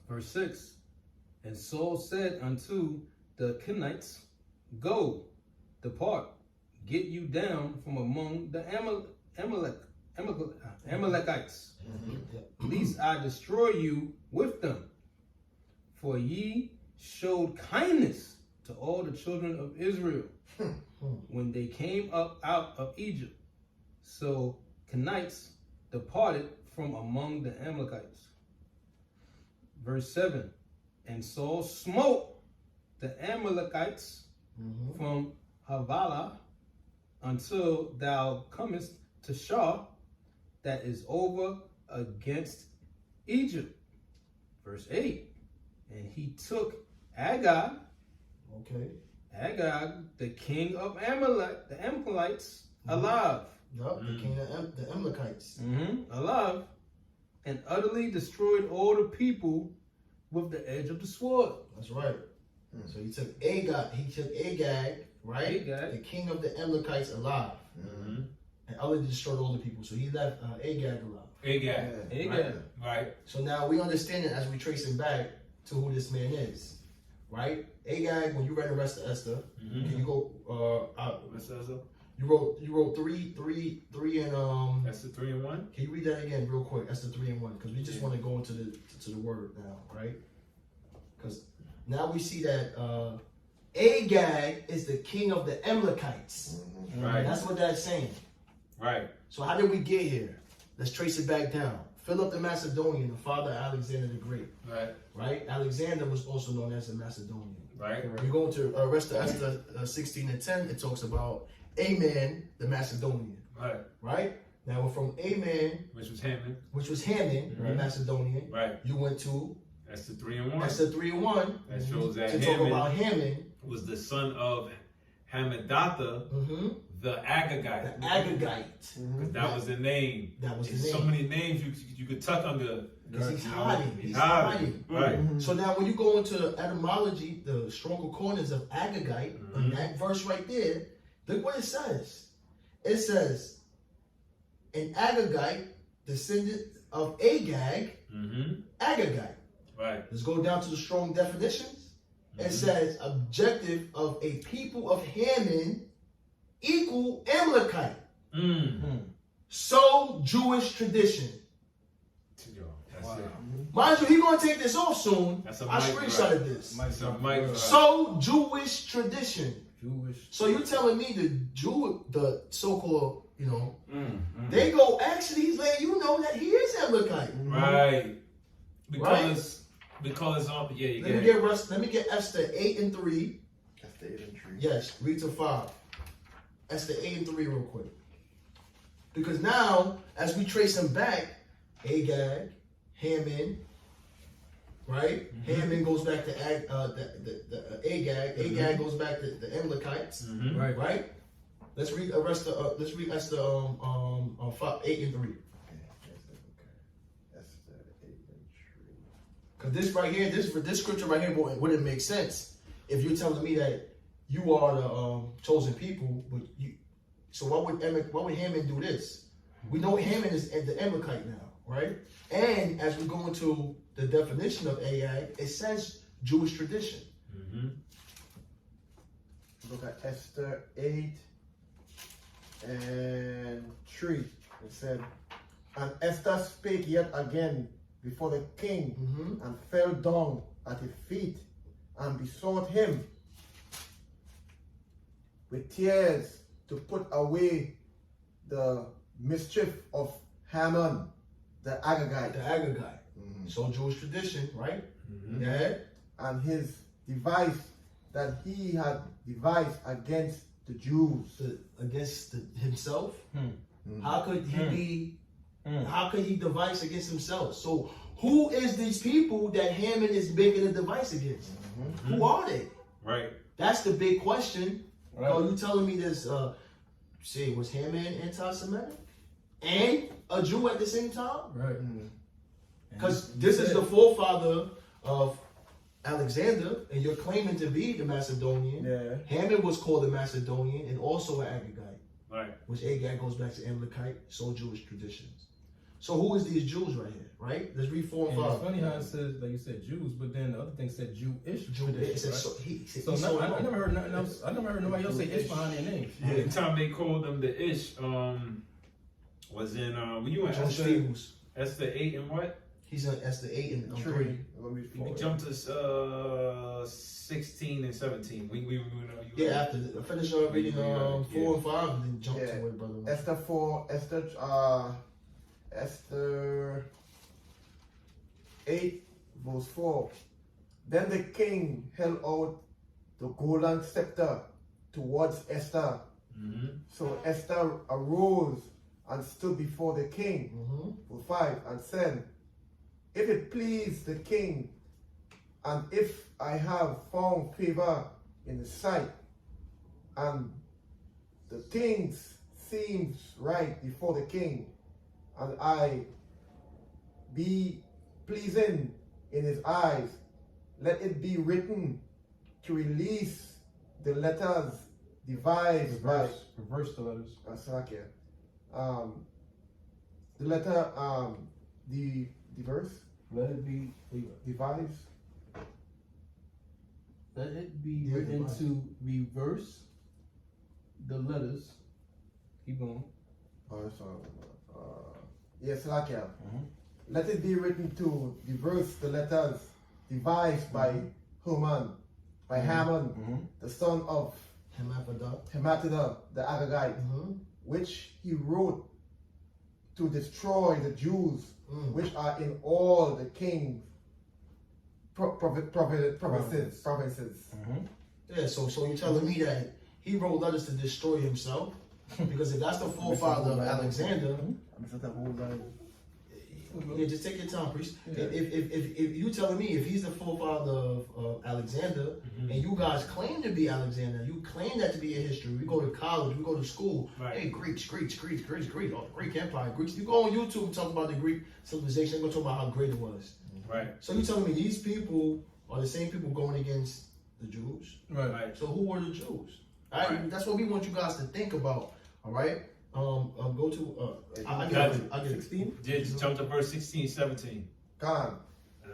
Verse 6, and Saul said unto the Kenites, go, depart, get you down from among the Amalekites, lest I destroy you with them. For ye showed kindness to all the children of Israel when they came up out of Egypt. So Kenites departed from among the Amalekites. Verse 7, and Saul smote the Amalekites from Havilah until thou comest to Shah, that is over against Egypt. Verse 8. And he took Agag, Okay. the king of Amalek, the Amalekites, alive. Yup, the king of the Amalekites. Alive, and utterly destroyed all the people with the edge of the sword. That's right. So he took Agag, right? Agag. The king of the Amalekites alive. And utterly destroyed all the people. So he left Agag alive. Agag. Right. So now we understand it as we trace him back to who this man is. Right? Agag, when you read the rest of Esther, can you go What's that? you wrote three and That's the 3 and 1. can you read that again real quick? Esther 3 and 1, because we just want to go into the word now, right? Because now we see that Agag is the king of the Amalekites. Right. That's what that's saying. Right. So how did we get here? Let's trace it back down. Philip the Macedonian, the father of Alexander the Great. Right. Right? Alexander was also known as a Macedonian. Right. You go into rest of Esther 16 and 10, it talks about Aman the Macedonian. Right. Right? Now we're from Aman, Which was Haman. the Macedonian. Right. You went to That's the 3 and 1. Esther 3 and 1. That shows that to talk Haman about Haman. was the son of Hammedatha, the Agagite. The Agagite. That was the name. That was the There's name. so many names you could tuck under. Because he's hiding. He's hiding. Right. So now when you go into the etymology, the stronger corners of Agagite, in that verse right there, look what it says. It says, an Agagite, descendant of Agag, Agagite. Right. Let's go down to the strong definitions. It says, objective of a people of Haman equal Amalekite. So Jewish tradition. That's it. Mind you, he's going to take this off soon. That's a I mic screenshotted this. That's a mic drop. So Jewish tradition. Jewish. So you're telling me the so-called, they go, actually, he's letting you know that he is Amalekite. Right. Because yeah, you Let me get Esther 8 and 3. Esther 8 and 3. Yes, read to 5. Esther 8 and 3 real quick. Because now, as we trace him back, Agag, Haman, right? Haman goes back to Agag. Agag goes back to the Amalekites, right? Let's read Esther 8 and 3. Because this right here, this scripture right here wouldn't make sense if you're telling me that you are the chosen people. But so why would Haman do this? We know Haman is the Amalekite now, right? And as we go into the definition of Agag, it says Jewish tradition. Look at Esther 8 and 3. It said, and Esther spake yet again before the king, and fell down at his feet, and besought him with tears to put away the mischief of Haman, the Agagite. The Agagite. So Jewish tradition, right? Yeah. And his device that he had devised against the Jews. Against himself? How could he be? How could he devise against himself? So who is these people that Haman is making a device against? Who are they? Right. That's the big question. Right. Oh, you telling me this? Was Haman anti-Semitic and a Jew at the same time? Right. Because this is the forefather of Alexander, and you're claiming to be the Macedonian. Yeah. Haman was called a Macedonian and also an Agagite. Right. Which Agag goes back to Amalekite, so Jewish traditions. So who is these Jews right here, right? Let's read 4 and 5. It's funny how it says, like you said, Jews, but then the other thing said Jewish. It says, right? I never heard nothing else. I never heard nobody else say Ish behind their names. Yeah. The time they called them the Ish, was in when you went Esther 8 and what? He's in Esther 8 and 3. We jumped to 16 and 17. After finish reading 4 and 5 and then jump to it, brother. Esther 4, Esther 8 verse 4. Then the king held out the golden scepter towards Esther. So Esther arose and stood before the king, verse 5, and said, if it please the king, and if I have found favor in the sight, and the things seems right before the king, and I be pleasing in his eyes, let it be written to release the letters devised by reverse the letters. The letter the verse Let it be devised. Let it be written to reverse the letters. Keep going. Yes, let it be written to reverse the letters devised by Haman, the son of Hamatada, the Agagite, which he wrote to destroy the Jews, which are in all the king's provinces. Yeah, so you're telling me that he wrote letters to destroy himself? Because if that's the forefather of Alexander, yeah, just take your time, priest. Yeah. If you telling me if he's the forefather of Alexander, and you guys claim to be Alexander, you claim that to be a history. We go to college, we go to school. Right. Hey, Greeks, oh, Greek Empire, Greeks. You go on YouTube and talk about the Greek civilization. They're gonna talk about how great it was. Right. So you telling me these people are the same people going against the Jews? Right. So who were the Jews? All right. That's what we want you guys to think about. All right. Go to I get 16. Yeah, just jump to verse 16, 17. God.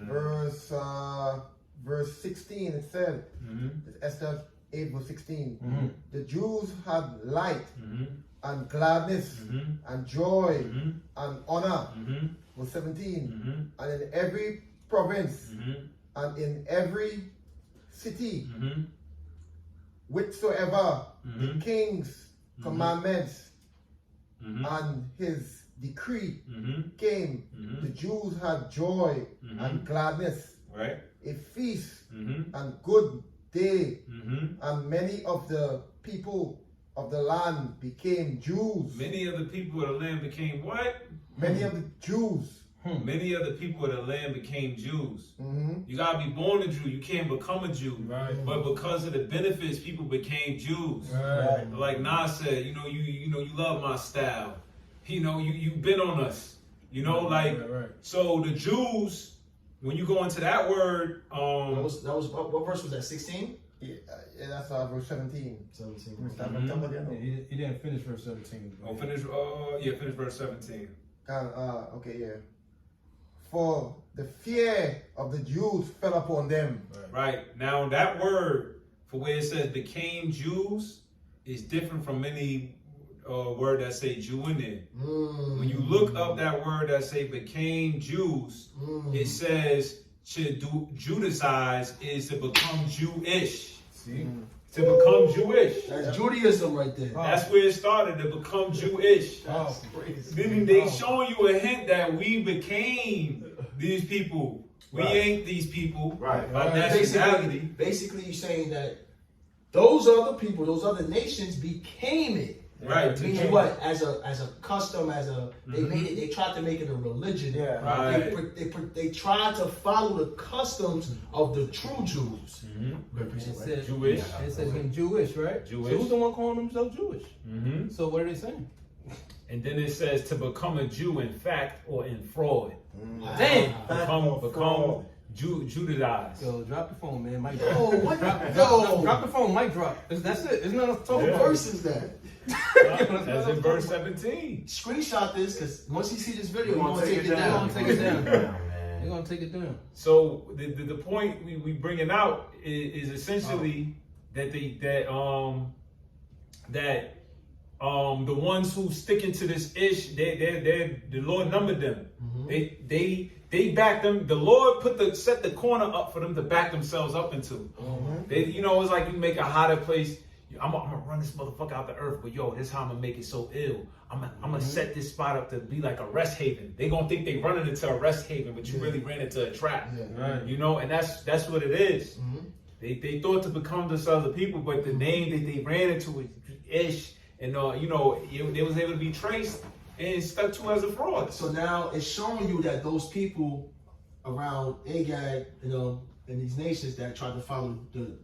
Verse 16 it said, it's Esther 8 verse 16. The Jews had light and gladness and joy and honor. Verse 17. And in every province and in every city, whichsoever the king's commandments and his decree came, the Jews had joy and gladness, a feast and good day, and many of the people of the land became Jews. Many of the people of the land became what? Many of the Jews. Many of the people of the land became Jews. You gotta be born a Jew. You can't become a Jew. But because of the benefits, people became Jews. Like Nas said, you love my style. You've been on us. So the Jews, when you go into that word, that was what verse was that? 16. Yeah, that's verse 17. 17. He didn't finish verse 17. Oh, finish verse 17. Okay, yeah. For the fear of the Jews fell upon them. Right. Now that word, for where it says became Jews, is different from any word that say Jew in there. When you look up that word that say became Jews, it says to Judaize is to become Jewish. See? To become Jewish. That's Judaism right there. That's where it started, to become Jewish. Meaning they showing you a hint that we became these people. We ain't these people. By nationality. Basically, you're saying that those other people, those other nations became it. Right. Meaning what? As a custom, they made it. They tried to make it a religion. They tried to follow the customs of the true Jews. It Jewish. It says him Jewish, right? Jewish. So who's the one calling himself Jewish? So what are they saying? And then it says to become a Jew in fact or in fraud. Damn. Become Judaize. Yo, drop the phone, man. Mic drop. Drop the phone. Mic drop. That's it. It's not a total verse is that? That's in verse 17. Screenshot this, because once you see this video, you're gonna take it down. You're gonna take it down. So the point we bringing out is essentially that the ones who sticking to this ish, the Lord numbered them. They backed them. The Lord set the corner up for them to back themselves up into. It's like you make a hotter place. I'm gonna run this motherfucker out the earth, but yo, this is how I'm gonna make it so ill. I'm gonna set this spot up to be like a rest haven. They gonna think they running into a rest haven, but you really ran into a trap. And that's what it is. They thought to become themselves the people, but the name that they ran into was ish, and they was able to be traced and stuck to as a fraud. So now it's showing you that those people around Agag, and these nations that tried to follow the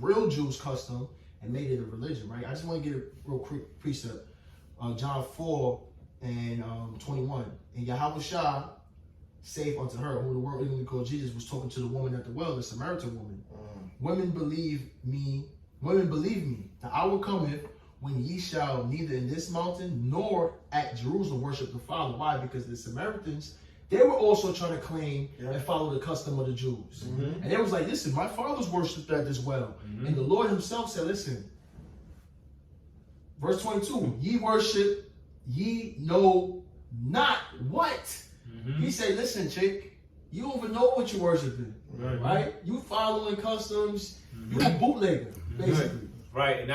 real Jews' custom and made it a religion, right? I just want to get a real quick precept. John 4 and 21. And Yahushua saith unto her, who the world ignorantly called Jesus, was talking to the woman at the well, the Samaritan woman. Women believe me. The hour cometh when ye shall neither in this mountain nor at Jerusalem worship the Father. Why? Because the Samaritans, they were also trying to claim and follow the custom of the Jews. And they was like, listen, my fathers worshiped that as well. And the Lord himself said, listen, verse 22, ye worship, ye know not what. He said, listen, chick, you don't even know what you're worshiping, right? You following customs, you a bootlegger, basically. Right, and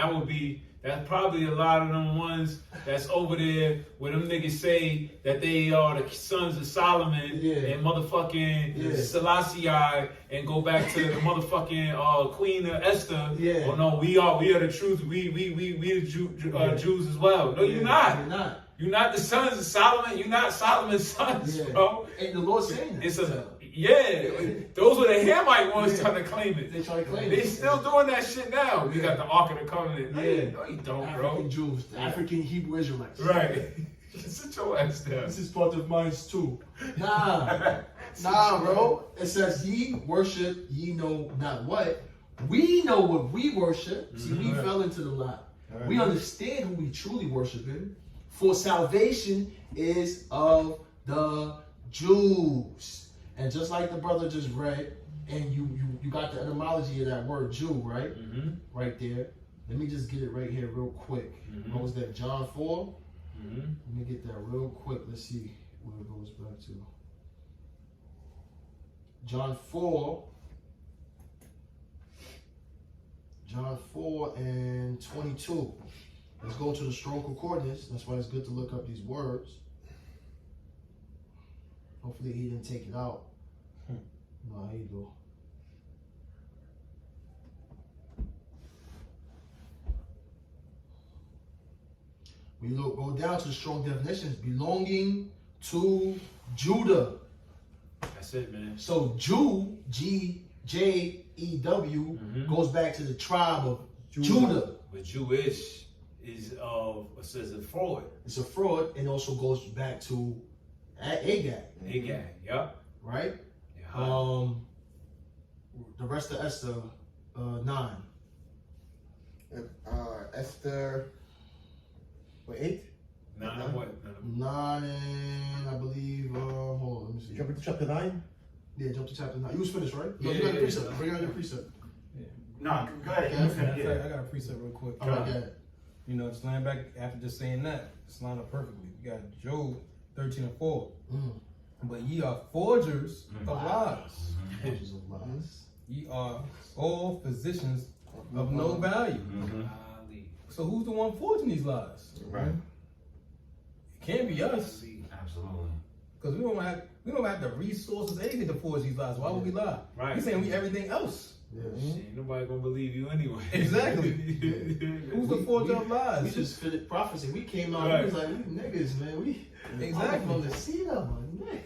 that's probably a lot of them ones that's over there where them niggas say that they are the sons of Solomon and motherfucking Selassie and go back to the motherfucking Queen Esther. Oh no, we are the truth. We the Jews as well. No, you're not. You're not. You're not the sons of Solomon. You're not Solomon's sons, bro. And the Lord's saying that. Those were the Hamite ones trying to claim it. They try to claim it. They still doing that shit now. We got the Ark of the Covenant. No, you don't, bro. African Jews, the African Hebrew Israelites. Right. Sit your ass down. This is part of mine too. Nah, bro. It says, ye worship, ye know not what. We know what we worship. See, we fell into the lie. We understand who we truly worship in. For salvation is of the Jews. And just like the brother just read, and you got the etymology of that word Jew, right? Right there. Let me just get it right here real quick. What was that, John 4? Let me get that real quick. Let's see where it goes back to. John 4 and 22. Let's go to the strong concordance. That's why it's good to look up these words. Hopefully he didn't take it out. No, here you go. We go down to the strong definitions. Belonging to Judah. That's it, man. So Jew, G-J-E-W, goes back to the tribe of Judah. But Jewish is says a fraud. It's a fraud, and also goes back to Agag. Agag, yep. Right? Yeah. The rest of Esther 9. Esther, what, 8? 9 and what? 9 and I believe, hold on, let me see. Jump into chapter 9? Yeah, jump to chapter 9. You was finished, right? Yeah, you got yeah, a precept. Bring out your precept. No, go ahead. I got a precept real quick. All right, go ahead. You know, just laying back after just saying that, just line up perfectly. We got Job 13 and 4. But ye are forgers of lies. Forgers of lies. Ye are all physicians of no value. So who's the one forging these lies? Right. It can't be us. Absolutely. Because we don't have the resources anything to forge these lies. Why would we lie? Right. He's saying we everything else. Shit, nobody gonna believe you anyway. Exactly. Who's the forger of lies? We just fit prophecy. We came out, Right. we was like, we niggas, man. Exactly. I'm from the seat of my neck.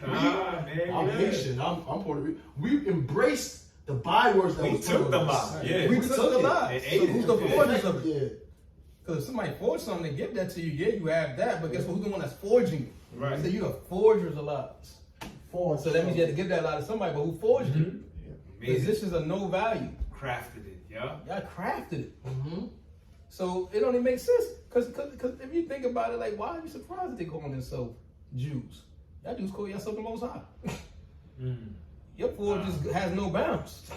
Man, I'm Haitian. I'm Puerto Rican. We embraced the bywords that We was took put the on lie. us. Yeah. We took the lies. And So ate who's it. the forgers of it? Yeah. Because if somebody forged something to give that to you, yeah, you have that. But guess what? Who's the one that's forging it? Right. So you're the forgers of lies. Forge. So that means you had to give that lie to somebody, but who forged it? Positions of no value. Crafted it, yeah. Y'all crafted it. So it only makes sense. Because if you think about it, like, why are you surprised that they calling themselves Jews? Y'all Jews call yourself the Most High. Your forge just has no bounds.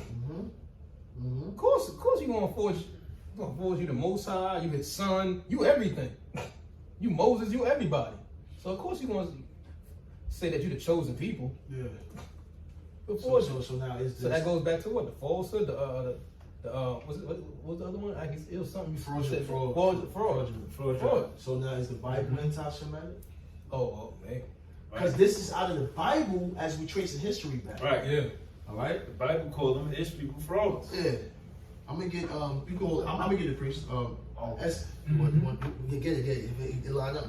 Of course you're going to forge you the Most High, you his son, you everything. You Moses, you everybody. So of course you're going to say that you're the chosen people. Yeah. So now is this, so that goes back to what? The falsehood, what was the other one? I guess it was something you said. Fraud. So now is the Bible anti-Semitic? Oh man. Because this is out of the Bible as we trace the history back. Right. Yeah. All right. The Bible called them Ish people frauds. Yeah. I'm gonna get I'm gonna get the priest. Oh. That's get it. It line up.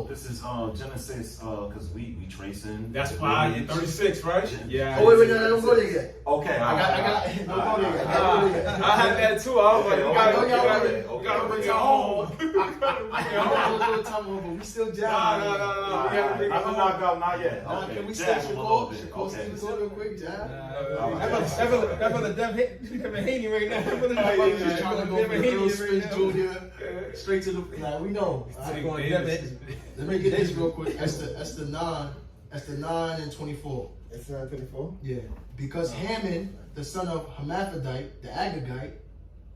This is Genesis, because we tracing. That's why 36, right? Yeah. Oh wait, no, don't go there yet. Okay, I got. Don't go there yet. I had that too. I was like, we gotta bring it home. But we still No. jamming. We gotta bring it I'm home. not out, not yet. Can we Jab stay him a little bit. Shakur Stevenson real quick, jab? That brother Dev Haney right now. That brother Just trying to go for the real spin Junior, straight to the. Nah, we know. Let me get this real quick. That's the 9 and 24. It's 9:24. Yeah, because Haman, the son of Hermaphrodite, the Agagite,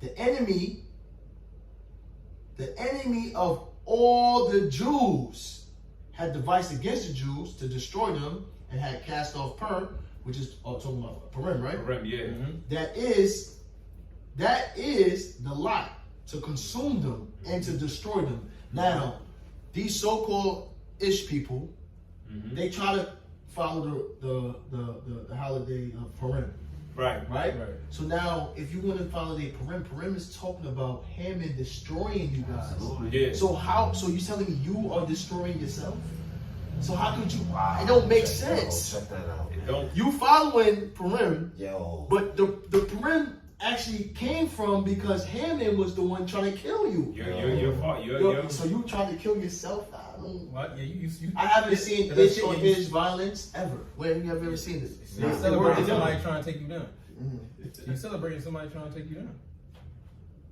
the enemy of all the Jews, had devised against the Jews to destroy them and had cast off Purim, which is talking about Purim, right? Purim, yeah. That is the lot to consume them and to destroy them. Now, these so-called Ish people, they try to follow the holiday of Purim. Right? So now, if you want to follow the Purim is talking about Haman destroying you guys. Yeah. So you telling me you are destroying yourself? So how could you? It don't make sense. Check that out. It don't. You following Purim, Yo. but the Purim actually came from because Haman was the one trying to kill you. Your fault. You're So you tried to kill yourself? What? Yeah, you I haven't seen Ish on Ish violence ever. When have you ever seen this? You're celebrating somebody trying to take you down. You're celebrating somebody trying to take you down.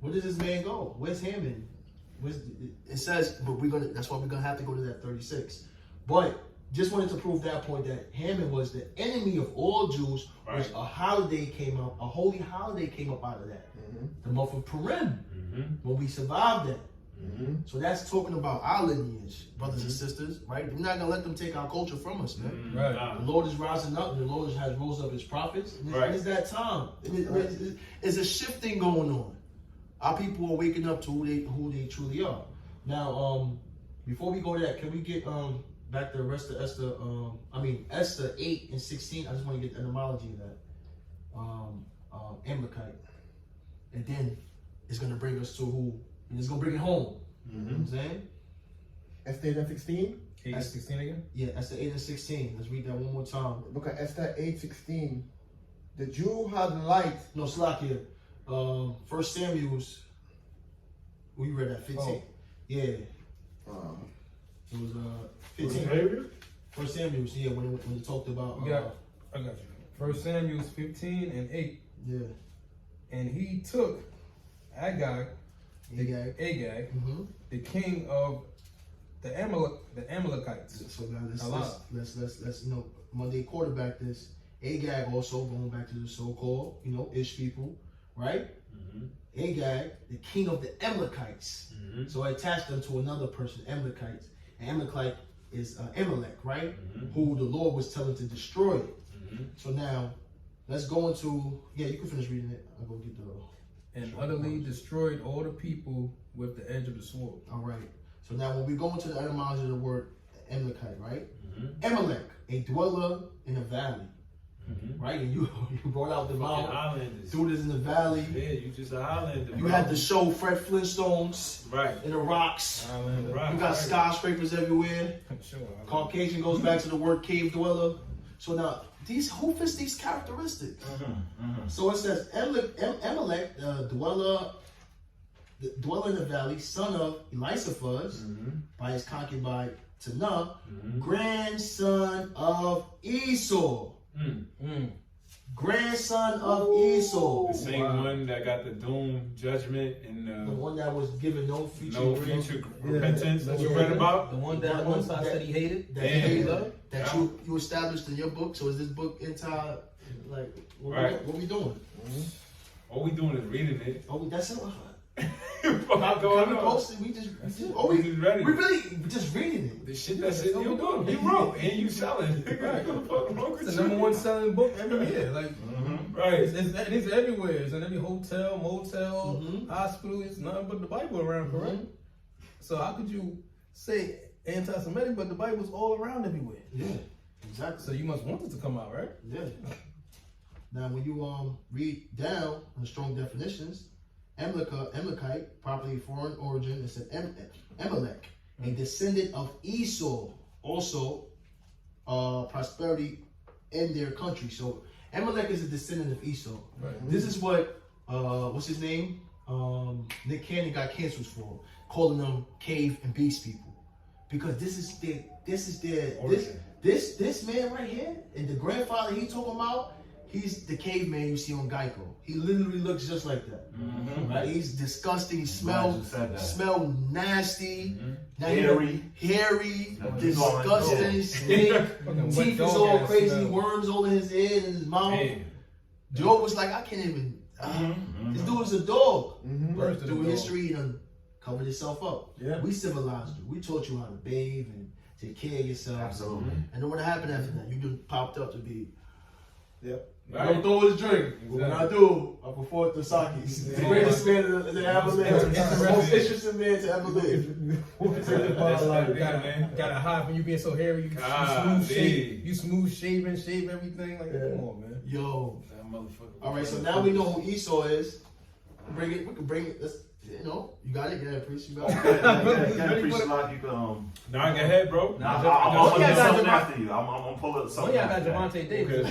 Where does this man go? Where's Haman? It says, but that's why we're gonna have to go to that 36. But just wanted to prove that point that Haman was the enemy of all Jews, which a holy holiday came up out of that. The month of Purim, when we survived that. So that's talking about our lineage, brothers and sisters, right? We're not gonna let them take our culture from us, man. Right. The Lord is rising up, and the Lord has rose up his prophets. And it's that time. There's a shifting going on. Our people are waking up to who they truly are. Now, before we go to that, can we get back to the rest of Esther? Esther 8 and 16. I just want to get the etymology of that. Amalekite, and then it's gonna bring us to who. And it's gonna bring it home. You know what I'm saying? Esther 8:16. 8 and 16 again? Yeah, Esther 8 and 16. Let's read that one more time. Look at Esther 8:16. The Jew had light. No, Slakia. 1 Samuel's. We read that 15. Oh. Yeah. It was 15. 1 Samuel's, yeah, when it talked about I got you. 1 Samuel 15 and 8. Yeah. And he took Agag, the king of the Amalekites. So guys, let's Monday quarterback this. Agag also going back to the so-called Ish people, right? Agag, the king of the Amalekites. So I attached them to another person, Amalekites. And Amalekite is Amalek, right? Who the Lord was telling to destroy it. So now let's go into you can finish reading it. I'll go get the. And utterly destroyed all the people with the edge of the sword. All right. So now when we go into the etymology of the word Amalekite, right? Amalek, a dweller in a valley. Right? And you brought out the mountain. Dude is in the valley. Yeah, you just an islander. You had to show Fred Flintstones. Right. In the rocks. Right. You got skyscrapers everywhere. Sure. Caucasian goes back to the word cave dweller. So now who fits these characteristics? So it says Amalek, dweller in the valley, son of Elisaphaz, by his concubine Tanah, grandson of Esau. Grandson of Esau. The same one that got the doom judgment and the one that was given no future repentance that you read about. The one that once I said he hated. That you established in your book. So is this book entire what we doing? All we doing is reading it. Oh, that's it. What's going on? We just ready. We really just reading it. The shit that's in your book, you wrote and you selling. It's the #1 selling book every year. Right. It's everywhere. It's in every hotel, motel, hospital. It's nothing but the Bible around, correct? So how could you say anti-Semitic, but the Bible's all around everywhere? Yeah, exactly. So you must want it to come out, right? Yeah. Now, when you read down on strong definitions, Amalekite, properly foreign origin. It's an Amalek, a descendant of Esau. Also, prosperity in their country. So Amalek is a descendant of Esau. Right. This is what what's his name? Nick Cannon got canceled for calling them cave and beast people, because this is their this man right here, and the grandfather he talking about, he's the caveman you see on Geico. He literally looks just like that. Right? He's disgusting. He smell nasty. Hairy, disgusting, stink. Teeth is all crazy, worms all in his head and his mouth. Joe was like, I can't even. This dude is a dog. But through history, he done covered himself up. Yeah. We civilized you. We taught you how to bathe and take care of yourself. Absolutely. And then what happened after that? You just popped up to be. Yep. I don't throw his drink. But when I do, I prefer the Sakis. The greatest man to ever live. The most interesting man to ever live. Gotta hide from you being so hairy. You smooth shaven, shave everything. Like, come on, man. Yo. That motherfucker. All right, so now we know who Esau is. We can bring it. Let's, you got it. Yeah, priest, you got it. Nah, go ahead, bro. I'm gonna do something after you. I'm gonna pull up Oh something. yeah, I got after Javante Davis.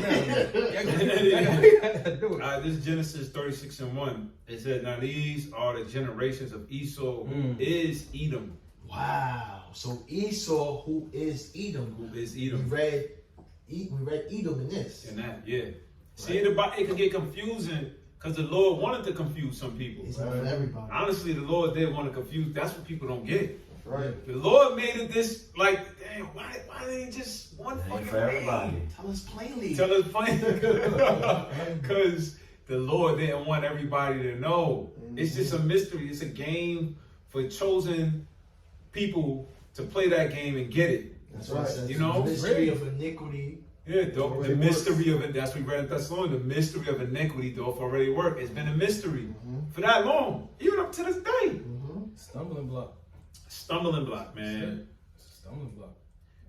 This is Genesis 36:1. It said, now these are the generations of Esau, who is Edom. Wow. So Esau, who is Edom? Who is Edom? We read Edom in this. And that, yeah. See, it can get confusing because the Lord wanted to confuse some people. It's not for everybody. Honestly, the Lord did want to confuse. That's what people don't get. Right. The Lord made it this, like, damn, why didn't he just one fucking for everybody. name? Tell us plainly. Tell us plainly. Because the Lord didn't want everybody to know. It's just a mystery. It's a game for chosen people to play that game and get it. That's what it says. You know? The mystery of iniquity. Yeah, the mystery of it. That's what we read in Thessalonians. The mystery of iniquity doth already work. It's been a mystery for that long, even up to this day. Stumbling block. Stumbling block, man. Stumbling block.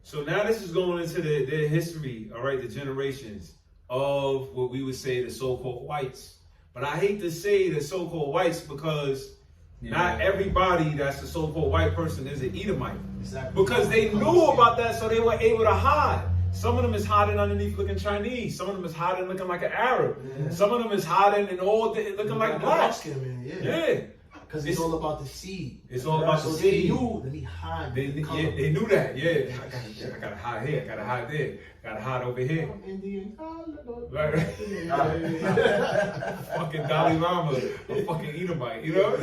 So now this is going into their history, all right, the generations of what we would say the so-called whites. But I hate to say the so-called whites because not everybody that's a so-called white person is an Edomite. Exactly. Because they knew about that, so they were able to hide. Some of them is hiding underneath looking Chinese. Some of them is hiding looking like an Arab. Yeah. Some of them is hiding and looking like black. Yeah. Because it's all about the seed. It's all about the so seed. They knew, let me hide. They knew that. Yeah. I gotta hide here. I gotta hide there. Gotta hide over here. Indian. Right. Fucking Dalai Lama, a fucking Edomite, you know?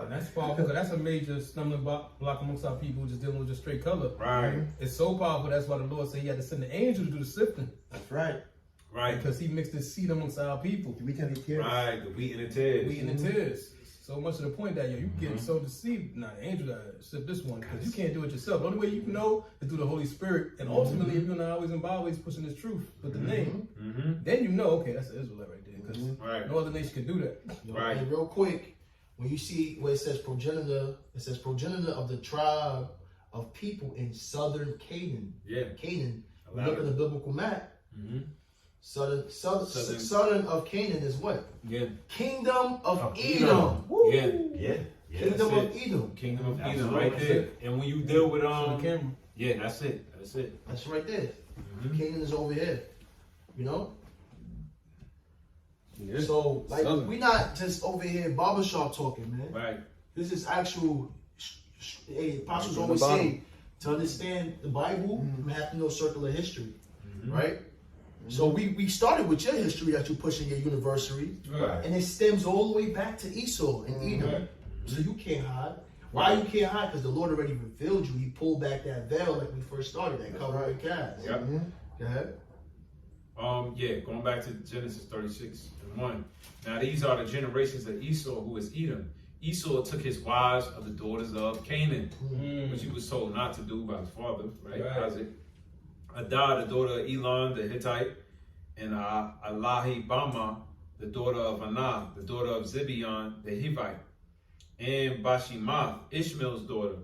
And that's powerful, because that's a major stumbling block amongst our people just dealing with just straight color. Right. It's so powerful, that's why the Lord said he had to send the angel to do the sifting. That's right. Right. Because he mixed his seed amongst our people. We can take care of Right, the wheat and the tares. Wheat and the tares. So much to the point that you getting so deceived. Nah, the angel gotta sift this one, because you can't do it yourself. The only way you can know is through the Holy Spirit. And ultimately, if you're not always and always pushing this truth with the name, then you know, okay, that's an Israelite right there. Because no other nation can do that. Right. And real quick, when you see where it says progenitor of the tribe of people in southern Canaan. Yeah. Canaan. We look at the biblical map. Southern of Canaan is what? Yeah. Kingdom of Edom. Yeah. Yeah. Kingdom of Edom. Kingdom of Edom, Absolutely. right there. And when you deal with The camera. yeah, that's it. That's right there. Canaan is over here. You know? Yeah. So, like, Southern. we not just over here barbershop talking, man. Right. This is actual. Apostles always say, to understand the Bible, you have to know circular history, right? So we started with your history that you push in your university, Right. and it stems all the way back to Esau and Edom. So you can't hide. Why you can't hide? Because the Lord already revealed you. He pulled back that veil like we first started, that cover and cast. Yep. Go ahead. Going back to Genesis 36:1. Now these are the generations of Esau, who is Edom. Esau took his wives of the daughters of Canaan, which he was told not to do by his father, right? Isaac. Adah, the daughter of Elon, the Hittite, and Alahibama, the daughter of Anah, the daughter of Zibeon, the Hivite, and Bashimath, Ishmael's daughter.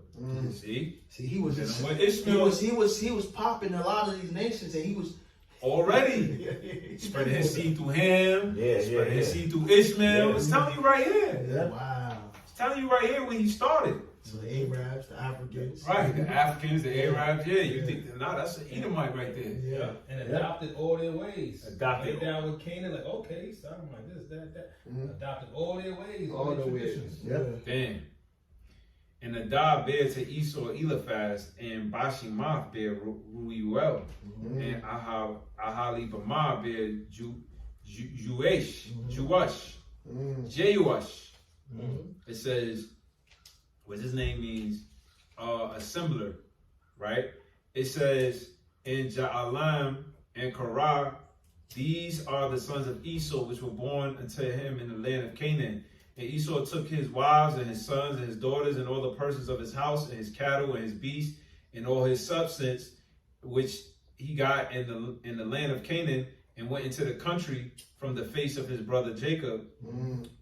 See, he was with Ishmael. He was popping a lot of these nations, and Already. Spreading his seed through Ham. Yeah, Spreading his yeah. seed through Ishmael. Yeah. It's telling you right here. Yeah. Wow. It's telling you right here when he started. So the Arabs, the Africans. Right. The Africans, the Arabs. Yeah, you think, nah, that's an Edomite right there. Yeah. And adopted all their ways. Adopted. Right down with Canaan, like, okay, starting like this, that. Adopted all their ways, All all the their ways. traditions. Yeah. Damn. And Adab bare to Esau Eliphaz, and Bashemath bare Ruel, and Ahalibamah bare Jeush, Jeush. It says, what his name means, assembler, right? It says, in Ja'alam and Korah, these are the sons of Esau, which were born unto him in the land of Canaan. And Esau took his wives and his sons and his daughters and all the persons of his house and his cattle and his beasts and all his substance, which he got in the land of Canaan, and went into the country from the face of his brother Jacob.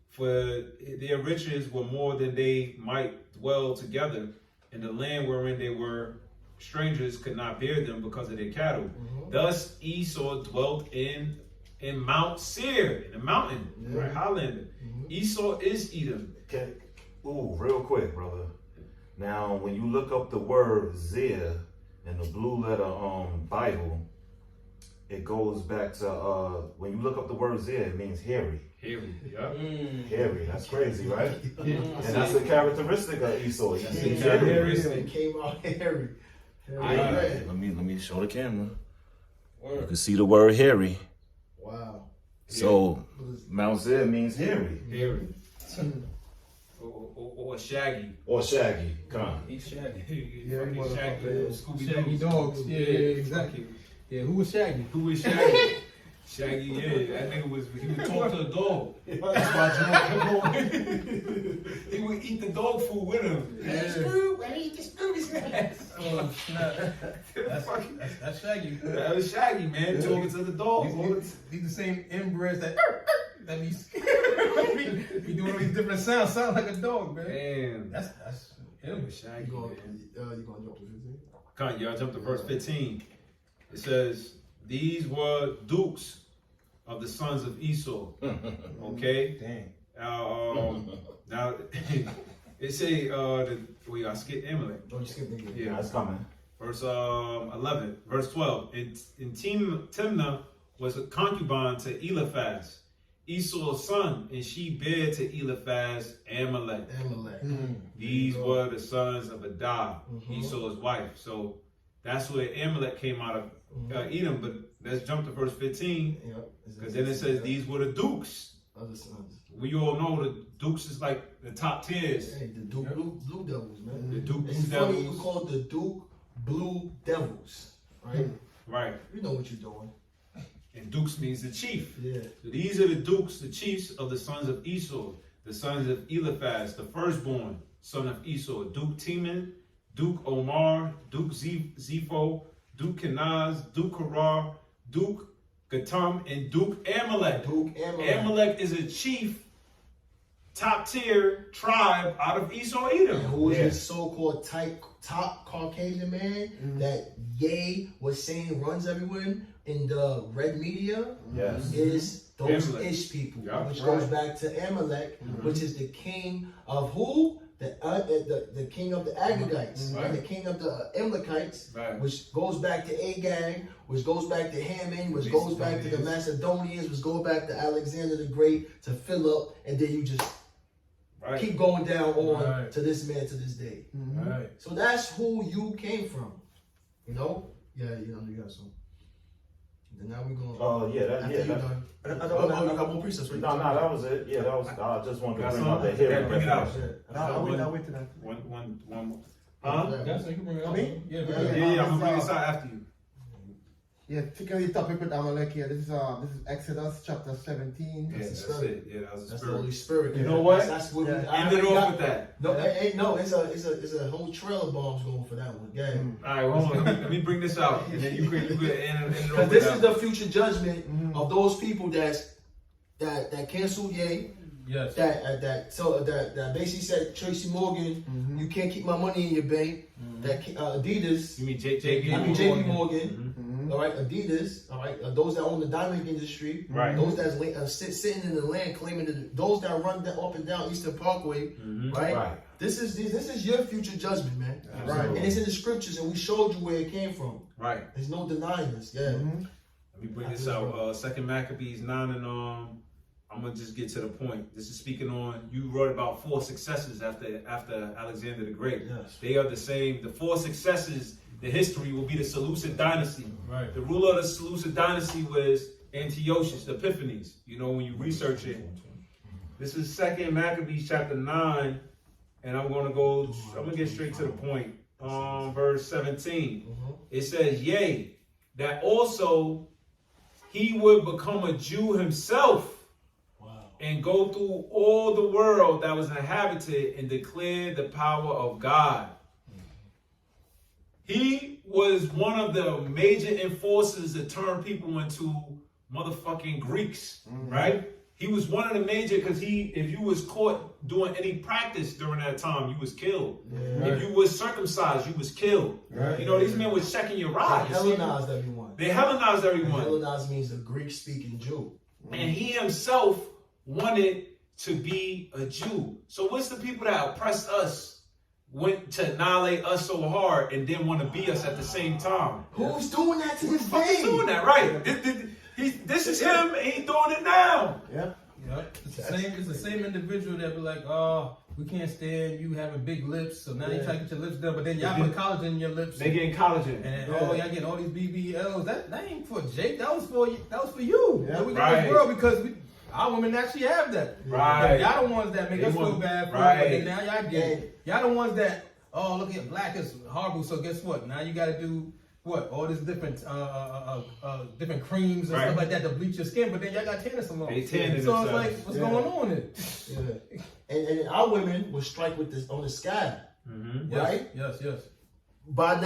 For their riches were more than they might dwell together, and the land wherein they were strangers could not bear them because of their cattle. Thus Esau dwelt in Mount Seir, in the mountain, right? Highlander. Esau is Edom. Okay. Ooh, real quick, brother. Now, when you look up the word Zir in the blue letter Bible, it goes back to when you look up the word Zir, it means hairy. Hairy, yeah. Hairy, that's crazy, right? And that's a characteristic of Esau. He's That's hairy. a characteristic. It came out hairy. Let me show the camera. Word. You can see the word hairy. Wow. So Mount Zir means hairy Hairy. Or shaggy. or shaggy. Come on. He's Shaggy. Yeah, Fucking motherfucker. Shaggy. Shaggy dogs. Yeah, exactly. Yeah, who was Shaggy? Who was Shaggy? Shaggy, yeah. That nigga he would talk to a dog. That's why he would eat the dog food with him. Yeah. Screw, I eat the Scooby snacks. Oh, snap. That's Shaggy. That was Shaggy, man. Talking to the dog. These the same inbreds that be doing all these different sounds. Sound like a dog, man. Damn. That's That him. was Shaggy, You gonna man. jump to 15? Come on, y'all jump to verse 15. It says, these were dukes of the sons of Esau. Okay? Dang. Now it say we got skip Amalek. Don't you skip nigga. Yeah. That's coming. Verse 11, verse 12. And Timnah was a concubine to Eliphaz, Esau's son, and she bare to Eliphaz Amalek. Amalek. These were the sons of Adab, Esau's wife. So that's where Amalek came out of Edom. But let's jump to verse 15, because then it says these were the dukes. Other sons. We all know the dukes is like the top tiers. Hey, the Duke Blue Devils, man. The Duke It's Blue funny you Devils. call it the Duke Blue Devils, right? Right. You know what you're doing. And dukes means the chief. Yeah. So these are the dukes, the chiefs of the sons of Esau, the sons of Eliphaz, the firstborn son of Esau, Duke Teman, Duke Omar, Duke Zepho, Duke Kenaz, Duke Korah, Duke Gatam, and Duke Amalek. Duke Amalek. Amalek is a chief, top tier tribe out of Esau Edom. And who is this so-called top Caucasian man that Ye was saying runs everywhere in the red media? Yes. Is those Amalek. Ish people, Yeah. which goes back to Amalek, which is the king of who? The king of the Agagites, Right. and the king of the Amalekites, Right. which goes back to Agag, which goes back to Haman, which goes back to the Macedonians, which goes back to Alexander the Great, to Philip, and then you just Right. keep going down on Right. to this man to this day. Right. So that's who you came from, you know? Yeah, you got some. Then now we're going. Oh, yeah, that, After yeah. you That, done. I don't Oh, know. you got more precepts, right? no, that was it. Yeah, that was. I just wanted to Got bring some? out the Yeah, hearing. bring it out. I'll wait to that. One. Huh? That's you can bring it up. Me? Yeah, Yeah, bring it up. Yeah, I'm gonna bring this out after you. Yeah, taking the topic with Amalek here. This is Exodus chapter 17. Yeah, That's that's the it. Yeah, that was the That's the spirit. Holy Spirit. You know what? That's what Yeah. we End it off with that. No, it's a whole trail of bombs going for that one. Yeah. All right, hold on. Let me bring this out, and then you could end it off Because with this that. is the future judgment of those people that canceled Ye, Yes. that basically said, Tracy Morgan, you can't keep my money in your bank. That Adidas, You mean JP? JP Morgan, all right, Adidas, all right, those that own the diamond industry, Right. those that's sitting in the land claiming those that run up and down Eastern Parkway, right? Right. This is your future judgment, man. Right. And it's in the scriptures, and we showed you where it came from. Right. There's no denying this. Yeah. Let me bring this out. Second Maccabees 9 and I'm gonna just get to the point. This is speaking on. You wrote about 4 successes after Alexander the Great. Yes. They are the same. The 4 successes. The history will be the Seleucid dynasty. Right. The ruler of the Seleucid dynasty was Antiochus, the Epiphanes. You know when you research it. This is Second Maccabees chapter 9, and I'm gonna get straight to the point. Verse 17. It says, "Yea, that also he would become a Jew himself." And go through all the world that was inhabited and declare the power of God. He was one of the major enforcers that turned people into motherfucking Greeks, right? He was one of the major, because if you was caught doing any practice during that time, you was killed. If you was circumcised, you was killed. You know, these men was checking your They rods. Hellenized everyone. They Hellenized everyone. Hellenized means a Greek-speaking Jew. And he himself wanted to be a Jew. So what's the people that oppressed us went to annihilate us so hard and didn't want to be us at the same time? Who's doing that to this Who's fucking day? doing that, right? This is him, and he's doing it now. Yeah. Yeah, it's the same individual that be like, oh, we can't stand you having big lips, so now you try to get your lips done, but then y'all put collagen in your lips. They getting collagen. And y'all getting all these BBLs. That ain't for Jake. That was for you. Yeah, We got right. this world because our women actually have that. Right. Y'all the ones that make They us feel want- bad for right. it, but then now y'all get it. Y'all the ones that, oh, look at black is horrible, so guess what? Now you got to do what? All these different different creams and Right. stuff like that to bleach your skin, but then y'all got tanning salons. They tanning So it's themselves. like, what's going on here? Yeah. And our women will strike with this on the scab, right? Yes. By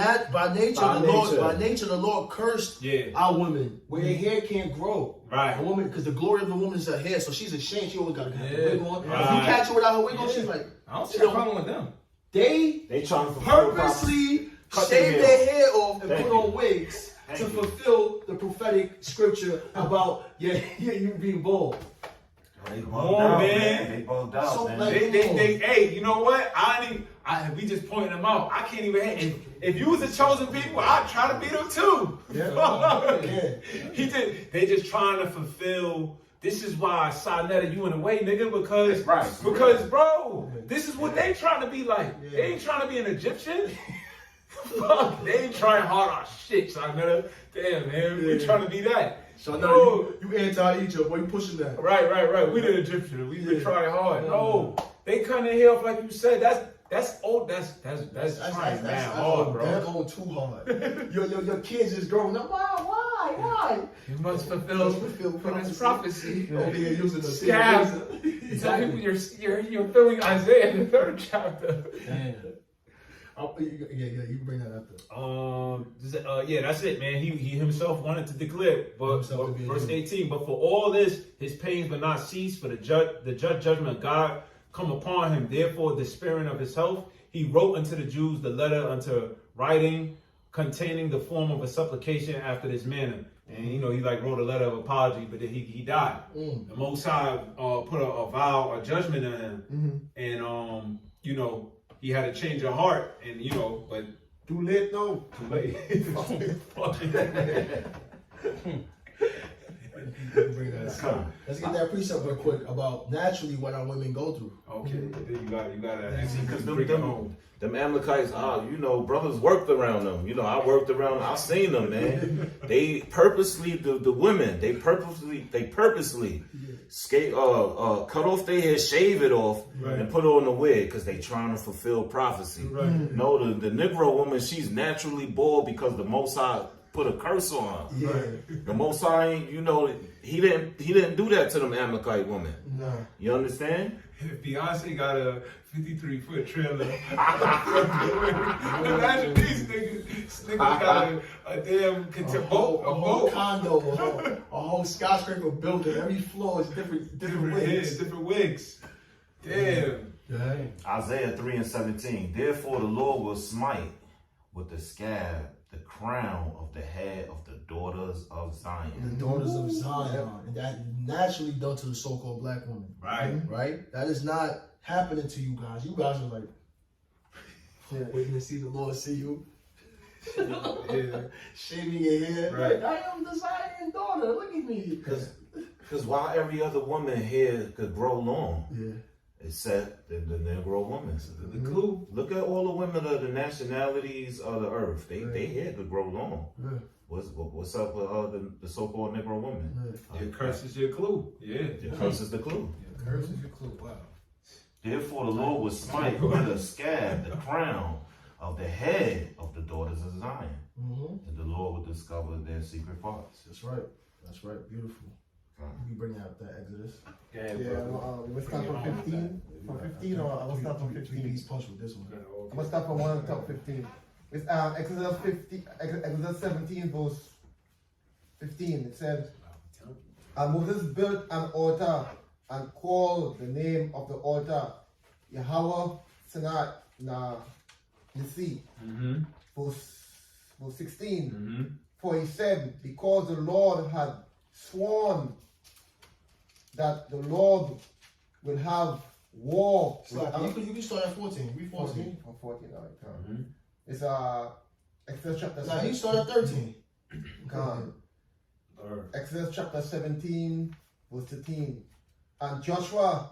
nature, the Lord cursed our women where their hair can't grow. Right. A woman, because the glory of the woman is her hair, so she's ashamed. She always got to have a wig on. If Right. you catch her without her wig on, she's like, I don't see a problem with them. they trying to fulfill purposely Cut shave their their hair off and Thank put you. on wigs Thank to you. fulfill the prophetic scripture about you being bald. They bugged Come on, out, man. They bugged out, So, man. like- Hey, you know what? We just pointing them out. I can't even. If you was the chosen people, I'd try to be them too. Yeah. They just trying to fulfill. This is why I sidnetted you in a way, nigga, because Right. bro, this is what they trying to be like. They ain't trying to be an Egyptian. Fuck, they ain't trying hard on shit, sidnetter. Damn, man, we trying to be that. So now you anti-Egypt, boy, you pushing that. Right. We the Egyptian. We been trying hard. No, they come in here like you said. That's trying mad hard, bro. They're going too hard. Your kids is growing up. Why? You must fulfill his prophecy. Over here using the Scab. Tell people you're filling Isaiah in the 3rd chapter. Damn. You can bring that up there. That's it, man. He himself wanted to declare it, but verse 18. But for all this, his pains will not cease. For the judgment of God come upon him. Therefore, despairing of his health, he wrote unto the Jews the letter unto writing, containing the form of a supplication after this manner. And he wrote a letter of apology, but then he died. The Most High put a vow, a judgment on him, and he had to change her heart, and but Too late now. too late. Let's get that precept real quick about naturally what our women go through. Okay, you gotta Because bring it home. them Amalekites, brothers worked around them. I worked around them. I seen them, man. They purposely, the women, they purposely cut off their hair, shave it off, and put on the wig because they trying to fulfill prophecy. No, the Negro woman, she's naturally bald because the Most High put a curse on her. Yeah. The Most High, he didn't do that to them Amalekite women. No. You understand? If Beyonce got a 53-foot trailer, imagine these niggas got a damn A whole condo, a whole skyscraper building. Every floor is different wigs. different wigs. Damn. Isaiah 3:17. Therefore the Lord will smite with the scab, the crown of the head of the daughters of Zion. The daughters of Zion. And that naturally done to the so-called black woman. Right. Right? That is not happening to you guys. You guys are like, waiting to see the Lord see you. Shaving your hair. Right. Like, I am the Zion daughter. Look at me. Because while every other woman here could grow long, Yeah. except the Negro woman. The clue. Look at all the women of the nationalities of the earth. They hair could grow long. Yeah. What's up with the so-called Negro woman? Your curse is your clue. Yeah. The curse is the clue. Curse is your clue. Wow. Therefore, the Lord will smite with a scab the crown of the head of the daughters of Zion, and the Lord will discover their secret parts. That's right. That's right. Beautiful. You bring out that Exodus. We'll start from 15. From 15, or I will start from 15. Please punch with this one. I'm gonna start from 1 and top 15. It's Exodus 50, Exodus 17, verse 15. It says, "And Moses built an altar and called the name of the altar Yahweh Sinai Na Nisi." Verse 16. For he said, because the Lord had sworn that the Lord will have war. You can start at 14. Read 14. From 14, all right. It's Exodus chapter Now you 17. start at 13. Exodus chapter 17, verse 13. And Joshua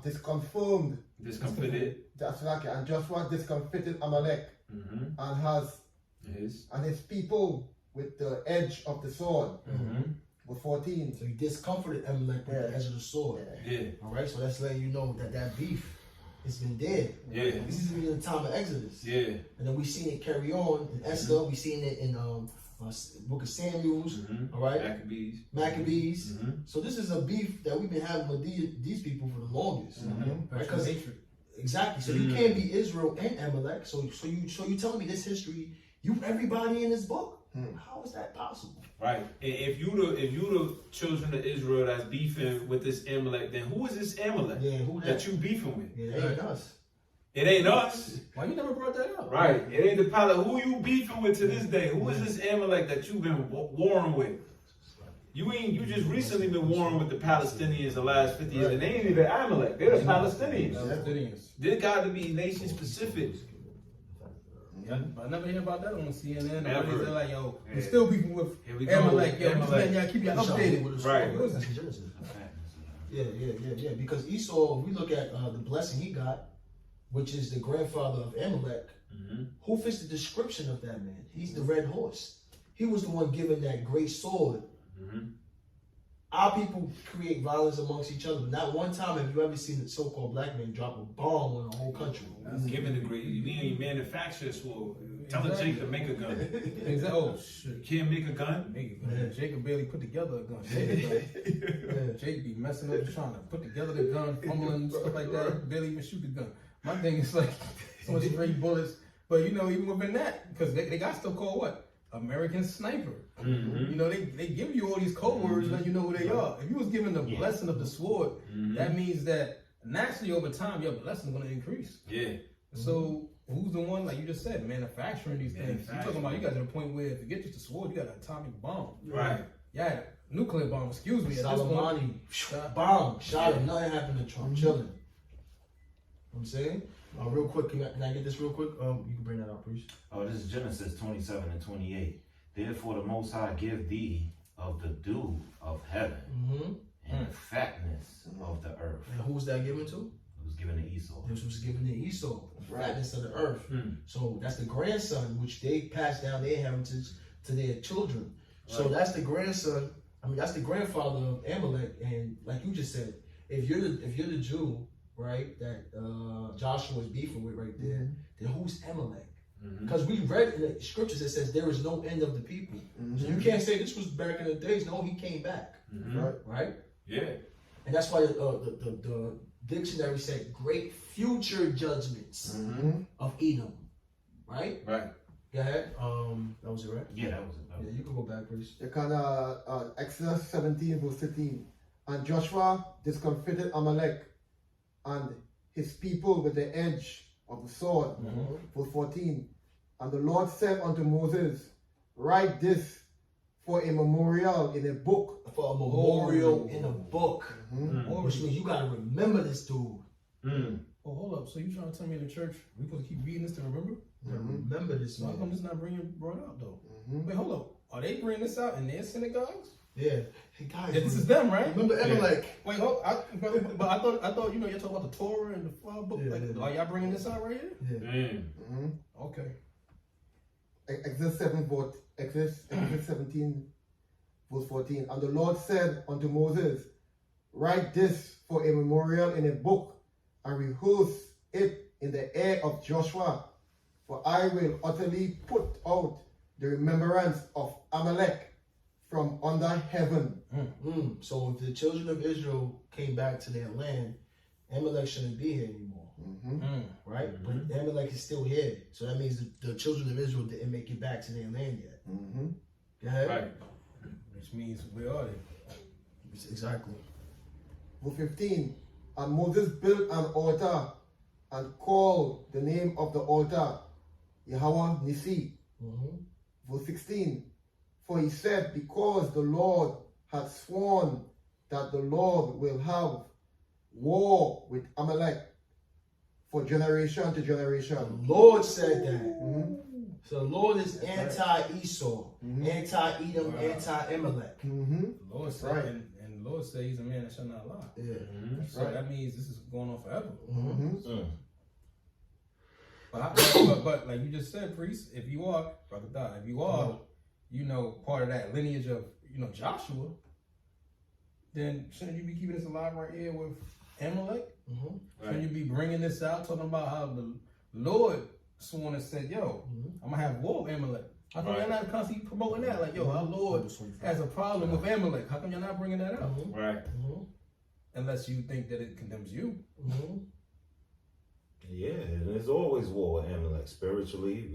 disconfirmed. Discomfited. That's right. And Joshua discomfited Amalek and his people with the edge of the sword. Verse 14. So he discomforted Amalek with the edge of the sword. Yeah. All right. So that's letting you know that beef has been dead. Yeah. This is in the time of Exodus. Yeah. And then we seen it carry on in Esther. We seen it in Book of Samuel's. All right. Maccabees. So this is a beef that we've been having with these people for the longest. Because exactly. So you can't be Israel and Amalek. So you telling me this history? You everybody in this book? How is that possible? Right. And if you the children of Israel that's beefing with this Amalek, then who is this Amalek that you beefing with? Yeah, it ain't us. It ain't us. Why you never brought that up? Right. It ain't the pilot. Who you beefing with to this day? Who is this Amalek that you've been warring with? You just recently been warring with the Palestinians the last 50 years, and they ain't even Amalek. They're the Palestinians. They're got to be nation specific. Yeah, I never hear about that on CNN. Never. They're like, yo, we still beefing with Here we go. Amalek. Yo, Amalek. just letting y'all keep y'all updated. Right. That's Genesis. Yeah. Because Esau, we look at the blessing he got, which is the grandfather of Amalek. Who fits the description of that man? He's the red horse. He was the one given that great sword. Our people create violence amongst each other. Not one time have you ever seen the so-called black man drop a bomb on a whole country. Given the great, you ain't manufacture sword. Tell a Jake to make a gun. Exactly. Oh shit. You can't make a gun. Jacob barely put together a gun. Jake be messing up, trying to put together the gun, fumbling stuff like that. Barely even shoot the gun. My thing is like so much straight bullets. But you know, even within that, because they got stuff called what? American Sniper. You know, they give you all these code words, and you know who they are. If you was given the blessing of the sword, that means that naturally over time your blessing is going to increase. Yeah. So who's the one, like you just said, manufacturing these things? You're talking about you got to the point where if you get just a sword, you got an atomic bomb. Right. Yeah, nuclear bomb. Excuse me. Soleimani, bomb, shot him. Nothing happened to Trump. Chilling. You know what I'm saying? Real quick, can I get this real quick? You can bring that up, please. Oh, this is Genesis 27 and 28. Therefore the Most High give thee of the dew of heaven and the fatness of the earth. And who was that given to? It was given to Esau. This was given to Esau, the fatness of the earth. So that's the grandson, which they passed down their inheritance to their children. So that's the grandson. I mean, that's the grandfather of Amalek. And like you just said, if you're the Jew, right, that Joshua is beefing with right there, then who's Amalek? Because we read in the scriptures it says there is no end of the people. So you can't say this was back in the days. No, he came back. Right? Yeah. And that's why the dictionary said great future judgments of Edom. Right? Right. Go ahead. That was it, right? Yeah, that was it. Yeah, you can go back, please. You can Exodus 17, verse 15. And Joshua discomfited Amalek and his people with the edge of the sword. Verse 14. And the Lord said unto Moses, write this for a memorial in a book. For a memorial in a book. Which means you gotta remember this dude. Oh, hold up. So you trying to tell me in the church we supposed to keep reading this to remember? You gotta remember this So how come man. this not brought out though? Wait, hold up. Are they bringing this out in their synagogues? Yeah. Hey guys, Yeah, this is them, right? remember Amalek? Wait, but I thought you're talking about the Torah and the flower book. Yeah, like, yeah. are y'all bringing this out right here? Yeah. Damn. Okay. Exodus 17, verse 14. And the Lord said unto Moses, write this for a memorial in a book, and rehearse it in the ear of Joshua, for I will utterly put out the remembrance of Amalek from under heaven. So if the children of Israel came back to their land, Amalek shouldn't be here anymore. Right? But Amalek is still here. So that means the children of Israel didn't make it back to their land yet. Go ahead. Right. Which means where are they? Exactly. Verse 15. And Moses built an altar and called the name of the altar Yahweh Nissi. Verse 16. For he said, because the Lord had sworn that the Lord will have war with Amalek for generation to generation. The Lord said that. So the Lord is anti-Esau, anti-Edom, anti-Amalek. The Lord said, Right. and the Lord said he's a man that shall not lie. Yeah. So Right. that means this is going on forever. Mm. But like you just said, priest, if you are, part of that lineage of, Joshua, then shouldn't you be keeping this alive right here with Amalek? Shouldn't you be bringing this out, talking about how the Lord sworn and said, yo, I'm going to have war with Amalek. How come y'all not constantly promoting that? Like, yo, our Lord has a problem with Amalek. How come y'all not bringing that out? Right. Unless you think that it condemns you. Yeah, and there's always war with Amalek. Spiritually,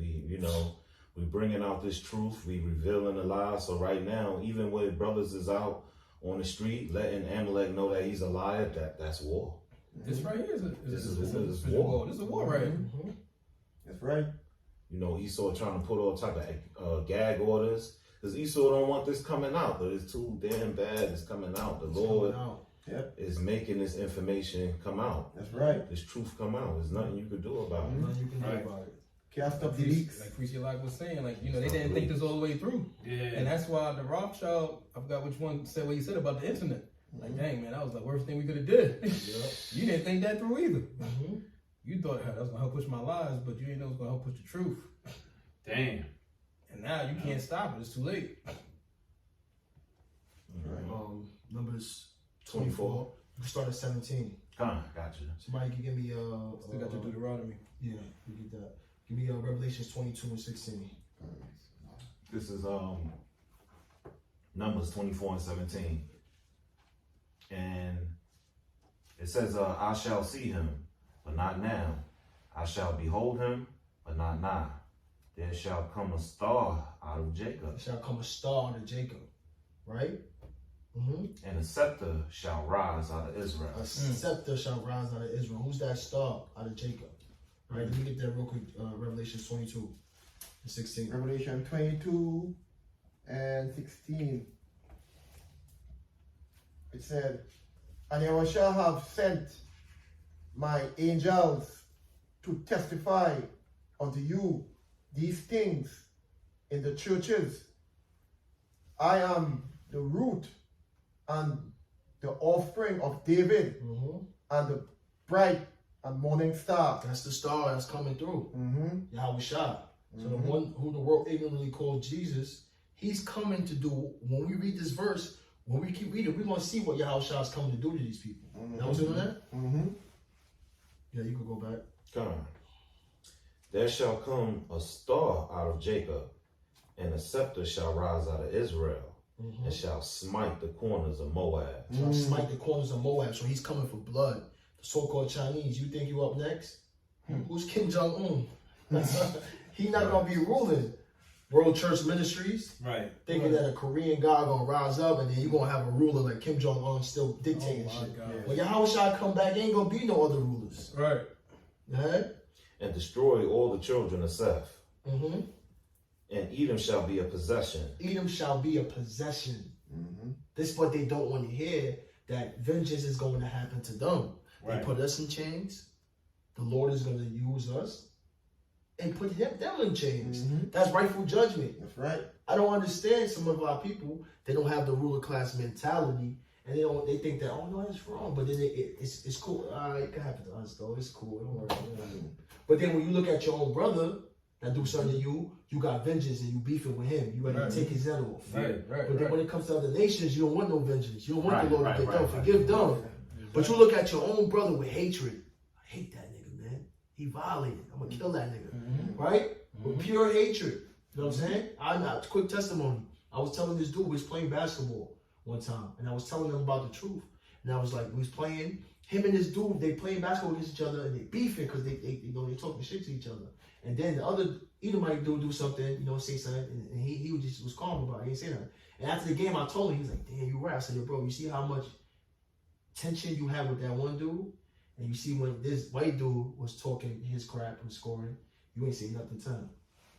we bringing out this truth, we revealing the lies. So right now, even when brothers is out on the street, letting Amalek know that he's a liar, that's war. This right here is This is war. This is a war right here. That's right. Esau trying to put all type of gag orders, because Esau don't want this coming out, but it's too damn bad. It's coming out. The Lord is making this information come out. That's right. This truth come out. There's nothing you could do about it. Nothing you can do about it. Can't stop the leaks. Like Priest Eli was saying, they didn't think this all the way through. Yeah. And that's why the Rothschild, I forgot which one said what he said about the internet. Like, dang, man, that was the worst thing we could have did. You didn't think that through either. You thought that was going to help push my lies, but you didn't know it was going to help push the truth. Damn. And now you can't stop it. It's too late. Numbers 24. You can start at 17. Gotcha. Somebody can give me Still got your Deuteronomy. Yeah, we get that. Give me Revelations 22 and 16. This is Numbers 24 and 17. And it says, I shall see him, but not now. I shall behold him, but not now. There shall come a star out of Jacob. There shall come a star out of Jacob. Right? And a scepter shall rise out of Israel. A scepter shall rise out of Israel. Who's that star out of Jacob? Right? Let me get that real quick. Revelation 22 and 16. Revelation 22 and 16. It said, and I shall have sent my angels to testify unto you these things in the churches. I am the root and the offspring of David and the bright and morning star. That's the star that's coming through. Yahweh Shai. So the one who the world ignorantly called Jesus, he's coming to do, when we read this verse, when we keep reading, we're going to see what Yahweh Shai is coming to do to these people. That was in that? Yeah, you can go back. Come. There shall come a star out of Jacob, and a scepter shall rise out of Israel, and shall smite the corners of Moab. Shall smite the corners of Moab. So he's coming for blood. The so-called Chinese. You think you up next? Who's Kim Jong-un? He's not going to be ruling World Church Ministries. Right. Thinking that a Korean guy going to rise up, and then you're going to have a ruler like Kim Jong-un still dictating shit. God. When Yahweh Shai come back, ain't going to be no other rulers. Right. Yeah? And destroy all the children of Seth, Mm-hmm. And Edom shall be a possession. Edom shall be a possession. Mm-hmm. This is what they don't want to hear, that vengeance is going to happen to them. Right. They put us in chains. The Lord is going to use us and put them in chains. Mm-hmm. That's rightful judgment. That's right. I don't understand some of our people. They don't have the ruler class mentality, and they think that, oh no, that's wrong. But then it's cool. It can happen to us though. It's cool. Don't worry. But then when you look at your own brother that do something to you, you got vengeance and you beefing with him. You ready to take his head off. Right. But then when it comes to other nations, you don't want no vengeance. You don't want the Lord to get right, them. Forgive them. But you look at your own brother with hatred. I hate that nigga, man. He violated. I'm gonna kill that nigga. Right? With pure hatred. You know what I'm saying? Quick testimony. I was telling this dude, we was playing basketball one time, and I was telling him about the truth. And I was like, we was playing, him and this dude, they playing basketball against each other, and they beefing because they talking shit to each other. And then the other Edomite dude do something, say something, and he was calm about it. He didn't say nothing. And after the game, I told him, he was like, damn, you right. I said, yo, bro, you see how much tension you have with that one dude? And you see when this white dude was talking his crap and scoring, you ain't say nothing to him.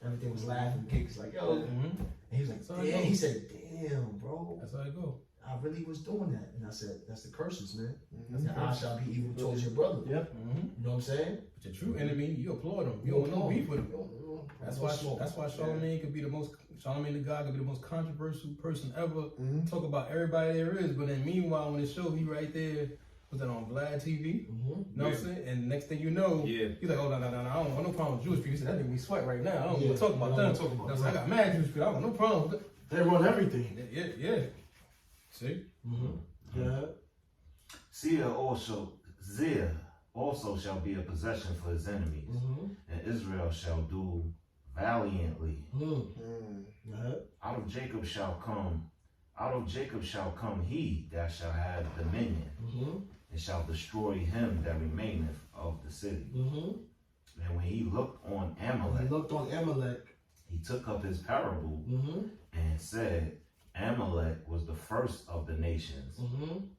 Everything was laughing. Cake was like, yo. And he was like, damn. He said, damn, bro. That's how it go. I really was doing that. And I said, that's the curses, man. Mm-hmm. That I shall be evil towards your brother. Yep. You know what I'm saying? But your true enemy, you applaud him. You don't want no beef with him. That's why Charlemagne could be Charlemagne the God could be the most controversial person ever. Talk about everybody there is. But then meanwhile, when it showed he right there, was that on Vlad TV? You know what I'm saying? And next thing you know, he's like, oh, no, I don't want no problem with Jewish people. He said, that nigga be sweat right now. I don't want to talk about them. I was like, I got mad Jewish people. I want no problem with that. They run everything. Yeah. See? Yeah. Seir also shall be a possession for his enemies, and Israel shall do valiantly. Out of Jacob shall come he that shall have dominion, and shall destroy him that remaineth of the city. And when he looked on Amalek, he took up his parable and said, Amalek was the first of the nations,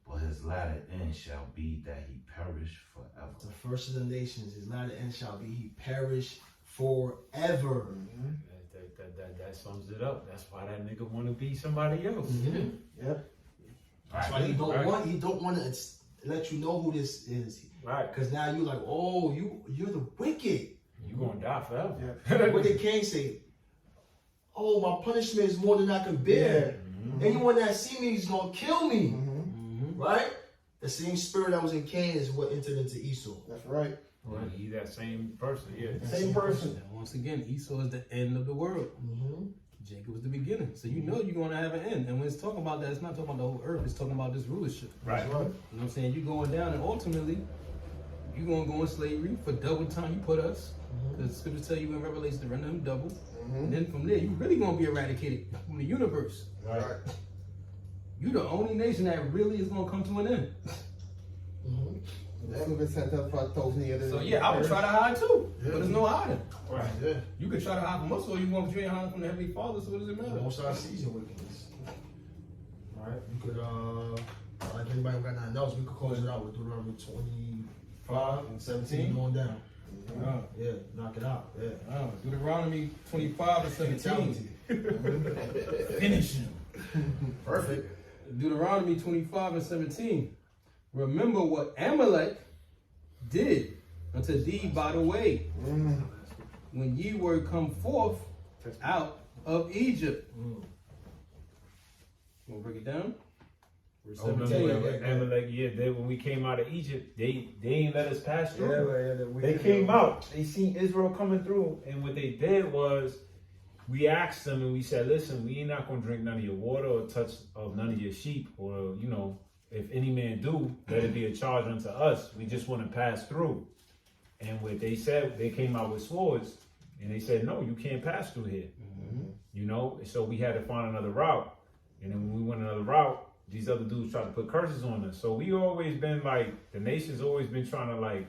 but his latter end shall be that he perish forever. The first of the nations, his latter end shall be he perish forever. That sums it up. That's why that nigga want to be somebody else. Yep. That's why he don't want to let you know who this is. Right. Because now you're like, oh, you're the wicked. You gonna die forever. What they can't say, oh, my punishment is more than I can bear. Anyone that see me is gonna kill me. Right? The same spirit that was in Cain is what entered into Esau. That's right. Right. He that same person, Same person. And once again, Esau is the end of the world. Jacob was the beginning. So you know you're going to have an end. And when it's talking about that, it's not talking about the whole earth. It's talking about this rulership. Right. You know what I'm saying? You're going down, and ultimately, you're going to go in slavery for double time you put us. The scriptures tell you in Revelation to render him double. And then from there, you're really going to be eradicated from the universe. Right. You're the only nation that really is going to come to an end. Never been sent up for 1,000 years. So yeah, I would try to hide too. But there's no hiding. Right. Yeah. You could try to hide from us all you want, but you ain't hiding from the Heavenly Father, so what does it matter? Most of our season wickedness. Alright, you could if anybody got nothing else, we could close it out with Deuteronomy 25 and 17 going down. Yeah, knock it out. Yeah. Deuteronomy 25 and 17. Finish him. Perfect. Deuteronomy 25 and 17. Remember what Amalek did unto thee by the way, when ye were come forth out of Egypt. You want to break it down? Verse 17. Amalek, when we came out of Egypt, they ain't let us pass through. They came out. They seen Israel coming through, and what they did was, we asked them and we said, listen, we ain't not gonna drink none of your water or touch of none of your sheep, or if any man do, let it be a charge unto us. We just want to pass through. And what they said, they came out with swords, and they said, no, you can't pass through here. So we had to find another route. And then when we went another route, these other dudes tried to put curses on us. So we always been like, the nation's always been trying to like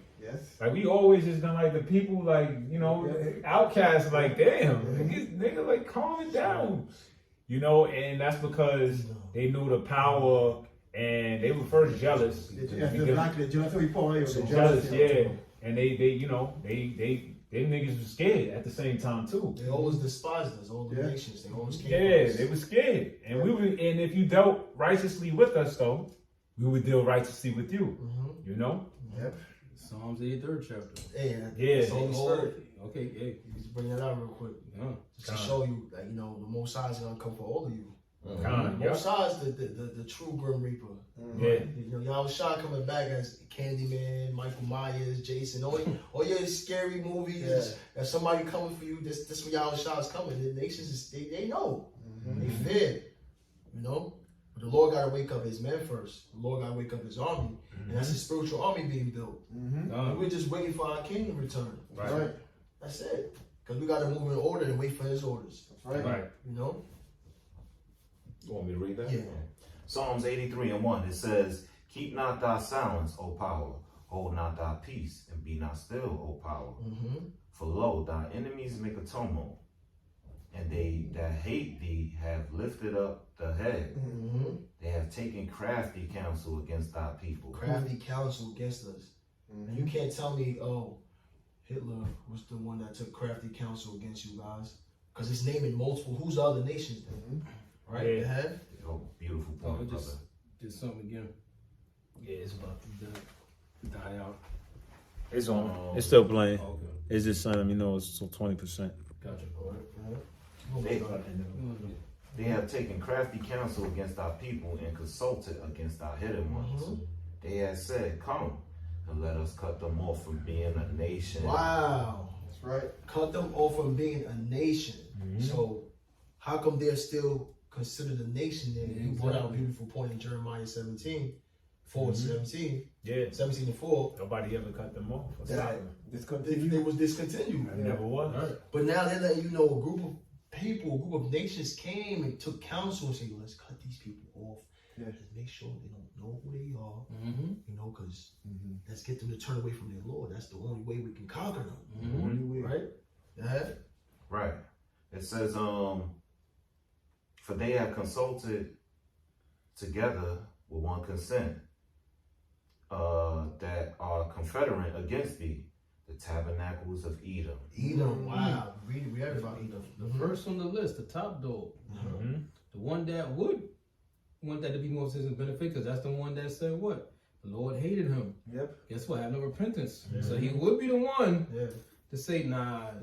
we always just been like the people outcasts, like, damn, nigga, like, calm it down. And that's because they knew the power, and they were first jealous. Jealous, yeah. And they Them niggas was scared at the same time too. They always despised us, all the nations. They always came. Yeah, they were scared, and and if you dealt righteously with us, though, we would deal righteously with you. You know. Yep. Psalms 83rd chapter. Yeah. That's Holy Spirit. Okay, yeah. Just bring that out real quick. Yeah. Just to show you that, you know, the Most High is going to come for all of you. Yep. Most High is the true Grim Reaper. Yeah. You know, Yahweh Shai coming back as Candyman, Michael Myers, Jason, all your scary movies. If somebody coming for you, this when Yahweh Shai is coming. The nations, they know. They fear. You know? But the Lord got to wake up his men first. The Lord got to wake up his army. And that's his spiritual army being built. And we're just waiting for our king to return. Right. That's it. Because we got to move in order and wait for his orders. That's right. You know? You want me to read that? Yeah. Psalms 83:1, it says, keep not thy silence, O power. Hold not thy peace, and be not still, O power. For lo, thy enemies make a tumult, and they that hate thee have lifted up the head. They have taken crafty counsel against thy people. Crafty counsel against us. And you can't tell me, oh, Hitler was the one that took crafty counsel against you guys. Because it's naming multiple. Who's the other nations then? Right? Yeah. The head? Oh, beautiful Oh, point, it brother. just did something again. Yeah, it's about to die out. It's on. It's still playing. Okay. It's just letting me know it's 20%. Gotcha. They have taken crafty counsel against our people and consulted against our hidden ones. They have said, come, and let us cut them off from being a nation. Wow. That's right. Cut them off from being a nation. So how come they're still considered a nation then? You brought out a beautiful point in Jeremiah 17, 4 and 17. Yeah. 17 and 4. Nobody ever cut them off. That Discontinued. they was discontinued. It never was. But now they're letting you know a group of people, a group of nations came and took counsel and said, let's cut these people off. Let's make sure they don't know who they are. You know, because let's get them to turn away from their Lord. That's the only way we can conquer them. Only way. Right? Yeah. Right. It says, for they have consulted together with one consent, that are confederate against thee, the tabernacles of Edom. Edom, wow. We read about Edom. The first on the list, the top dog. The one that would want that to be more citizen benefit, because that's the one that said what? The Lord hated him. Yep. Guess what? Have no repentance. So he would be the one Yeah. to say, nah, I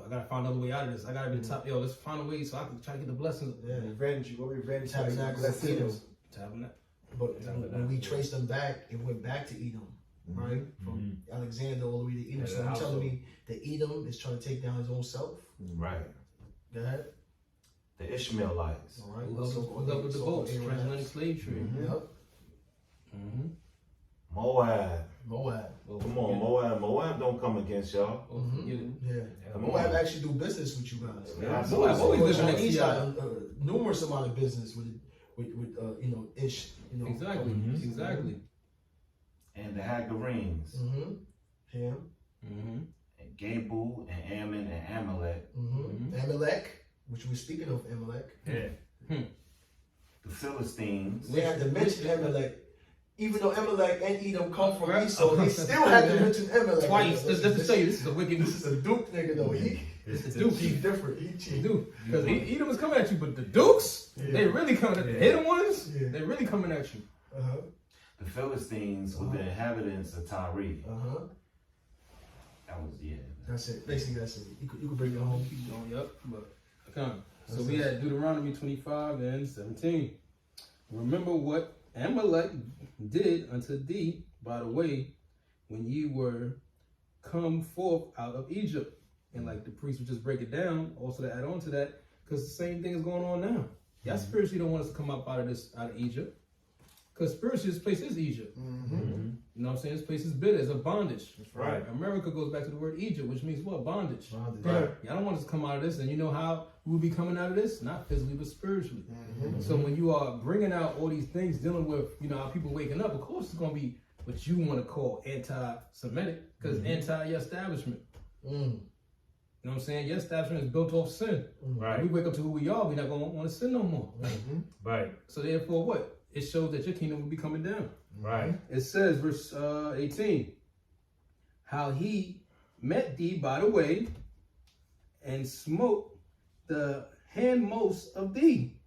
gotta find another way out of this. I gotta be the top. Yo, let's find a way so I can try to get the blessings. Yeah. Revenge. You go revenge. Tabernacles of Edom. Tabernacle. But when we trace them back, it went back to Edom, right? From Alexander all the way to Edom. So you're telling me that Edom is trying to take down his own self? Right. Go ahead. The Ishmaelites. All right. Who love with the boats, transatlantic slave trade. Yep. Moab. Moab. Come on, Moab. Moab don't come against y'all. Yeah. Come Moab on. actually do business with you guys. Yeah, Moab always lives next to Chinese y'all. got numerous amount of business with you know, Ish. You know. Exactly. Exactly. And the Hagarenes. Him. And Gabul and Ammon and Amalek. Amalek, which we're speaking of Amalek. Yeah. The Philistines. They had to mention Amalek. Even though Amalek and Edom come from Esau, they still had to mention Amalek. Twice. Just to show you, this is a wicked. This is a Duke nigga though. This is Duke. He's different. He cheap. Duke. Because Edom is coming at you, but the Dukes, they really coming at you. The hidden ones, they really coming at you. The Philistines were the inhabitants of Tyre. That was, That's it. Basically, that's it. You could bring it home. Keep going, yep. But okay. So we had Deuteronomy 25 and 17. Remember what Amalek did unto thee by the way when you were come forth out of Egypt. And like the priest would just break it down, also to add on to that, because the same thing is going on now. Y'all spiritually don't want us to come up out of Egypt. Because spiritually this place is Egypt. You know what I'm saying? This place is bitter, it's a bondage. That's right. America goes back to the word Egypt, which means what? Bondage. Right. Y'all don't want us to come out of this, and you know how we'll be coming out of this? Not physically, but spiritually. So when you are bringing out all these things, dealing with, you know, how people waking up, of course it's going to be what you want to call anti-Semitic, because anti your establishment. You know what I'm saying? Your establishment is built off sin. Right. When we wake up to who we are, we're not going to want to sin no more. Right. So therefore what? It shows that your kingdom will be coming down. Right. It says, verse 18, how he met thee by the way, and smote the hindmost of thee.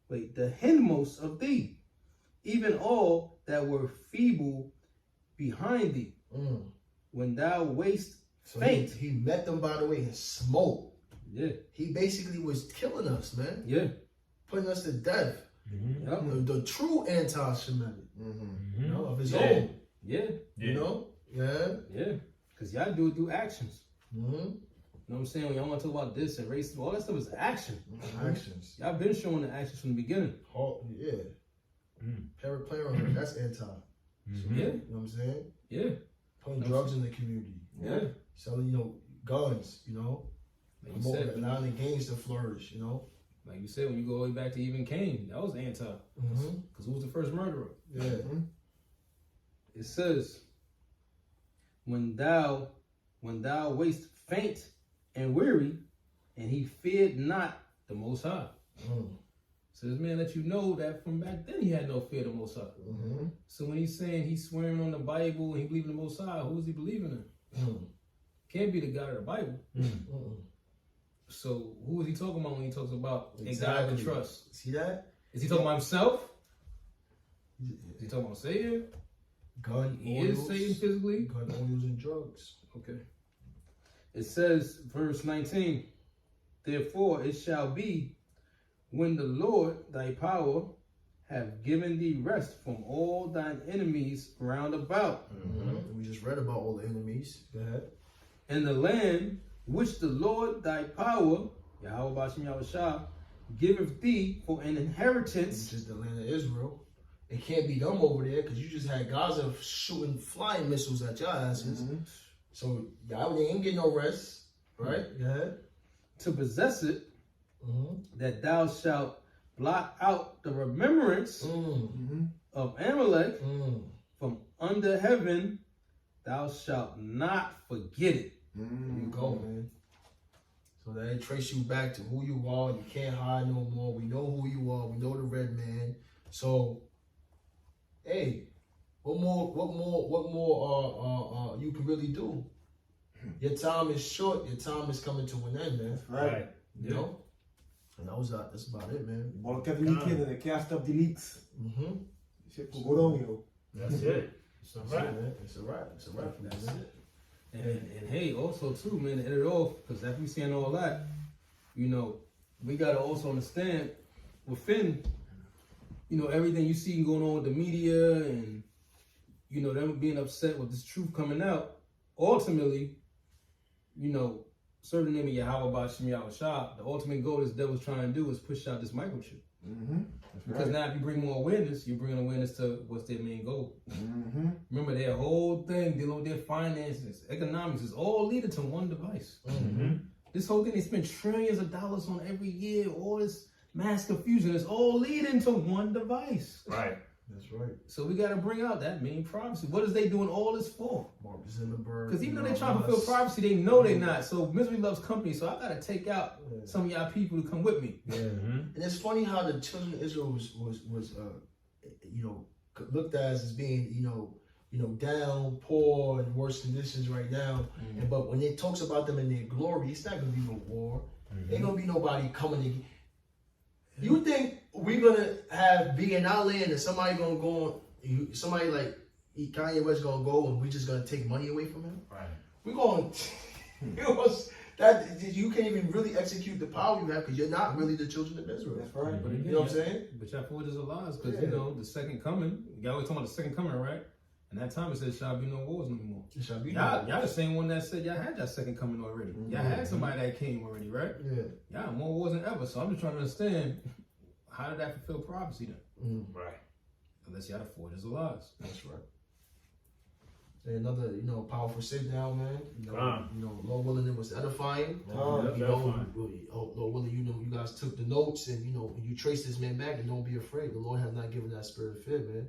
Wait, the hindmost of thee, even all that were feeble behind thee, when thou wast So faint. he met them by the way and smote. Yeah, He basically was killing us, man. yeah. Putting us to death. Yep. The true anti-Semitic, you know, of his Yeah. own. Yeah, You know? Yeah. yeah. Because y'all do it through actions. Mm-hmm. You know what I'm saying? When y'all want to talk about this and racism, all that stuff is action. Actions. Y'all been showing the actions from the beginning. Oh, yeah. Paraplegia, that's anti. Yeah, You know what I'm saying? yeah, Putting drugs in the community. yeah. Selling, you know, guns, you know. Like you said, Allowing the gangs to flourish, you know. like you said, when you go way back to even Cain, that was anti. Mm-hmm. Because who was the first murderer? Yeah. It says, when thou wast faint and weary, and he feared not the Most High. So this man let you know that from back then he had no fear of the Most High. So when he's saying he's swearing on the Bible and he believes in the Most High, who is he believing in? Can't be the God of the Bible. So who is he talking about when he talks about a God to trust? See that? Is he talking about himself? Is he talking about Satan? Gun He oils. is Satan physically? Gun oils and drugs. Okay. It says, verse 19, therefore it shall be when the Lord thy power have given thee rest from all thine enemies round about, We just read about all the enemies. Go ahead. and the land which the Lord thy power, Yahweh Bashem Yahushua, giveth thee for an inheritance. Which is the land of Israel. It can't be them over there because you just had Gaza shooting flying missiles at your asses. So y'all ain't getting no rest, right? Go ahead. To possess it, that thou shalt blot out the remembrance of Amalek from under heaven, thou shalt not forget it. There you go, man. So they trace you back to who you are. You can't hide no more. We know who you are. We know the red man. So, hey, what more you can really do? Your time is short. Your time is coming to an end, man. Right. You know? And that's about it, man. Ball Kevin weekend and they can't stop the leaks. Shit will go down, yo. That's it. It's a That's it, wrap. man. It's a wrap. It's a wrap. That's it. And hey, also too, man, to end it off, because after we saying all that, you know, we gotta also understand within, you know, everything you see going on with the media and, you know, them being upset with this truth coming out, ultimately, you know, serving the name of Yahweh Bashem Yahushua, the ultimate goal this devil's trying to do is push out this microchip. Because now if you bring more awareness, you're bringing awareness to what's their main goal. Remember, their whole thing dealing with their finances, economics is all leading to one device. This whole thing, they spend trillions of dollars on every year, all this mass confusion is all leading to one device. Right. That's right. So we got to bring out that main prophecy. What is they doing all this for? Mark Zuckerberg. Because even though they're trying to fulfill prophecy, they know they're not. So misery loves company. So I got to take out some of y'all people to come with me. And it's funny how the children of Israel was you know, looked at as being, you know, down, poor, and worse conditions right now. And but when it talks about them in their glory, it's not gonna be no war. Ain't gonna be nobody coming to. You think we're gonna be in our land and somebody gonna go on? Somebody like Kanye West gonna go and we just gonna take money away from him? Right. We're going. That you can't even really execute the power you have because you're not really the children of Israel. That's right. But again, You know what I'm saying? But y'all forward is a lies because, you know, the second coming, y'all always talking about the second coming, right? And that time it says, shall be no wars no more. It shall be. Y'all the same one that said y'all had y'all second coming already. Y'all had somebody that came already, right? Yeah. Y'all more wars than ever. So I'm just trying to understand, how did that fulfill prophecy then? Right. Unless y'all the forward is a lies. That's right. And another, you know, powerful sit down, man. You know, Lord willing, it was edifying. Lord willing, you know, you guys took the notes and, you know, you trace this man back and don't be afraid. The Lord has not given that spirit of fear, man.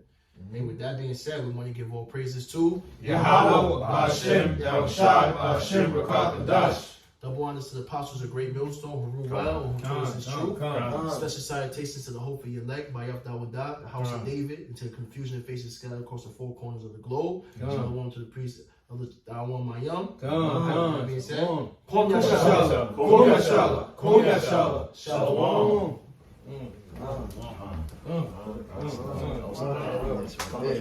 And with that being said, we want to give all praises to Yahweh Bashem Yahushua Bashem Rakatadash. double honors to the apostles of Great Millstone who rule well and who told us the truth. Special salutations to the hope of your elect, Bayaf Dawadah, the house of David, and to the confusion and faces scattered across the four corners of the globe. Shalom to the priest Dawan Mayam. Come, being said, come. Kom Yashala. Kom Yashala. Kom Yashala. Shalom. Yeah,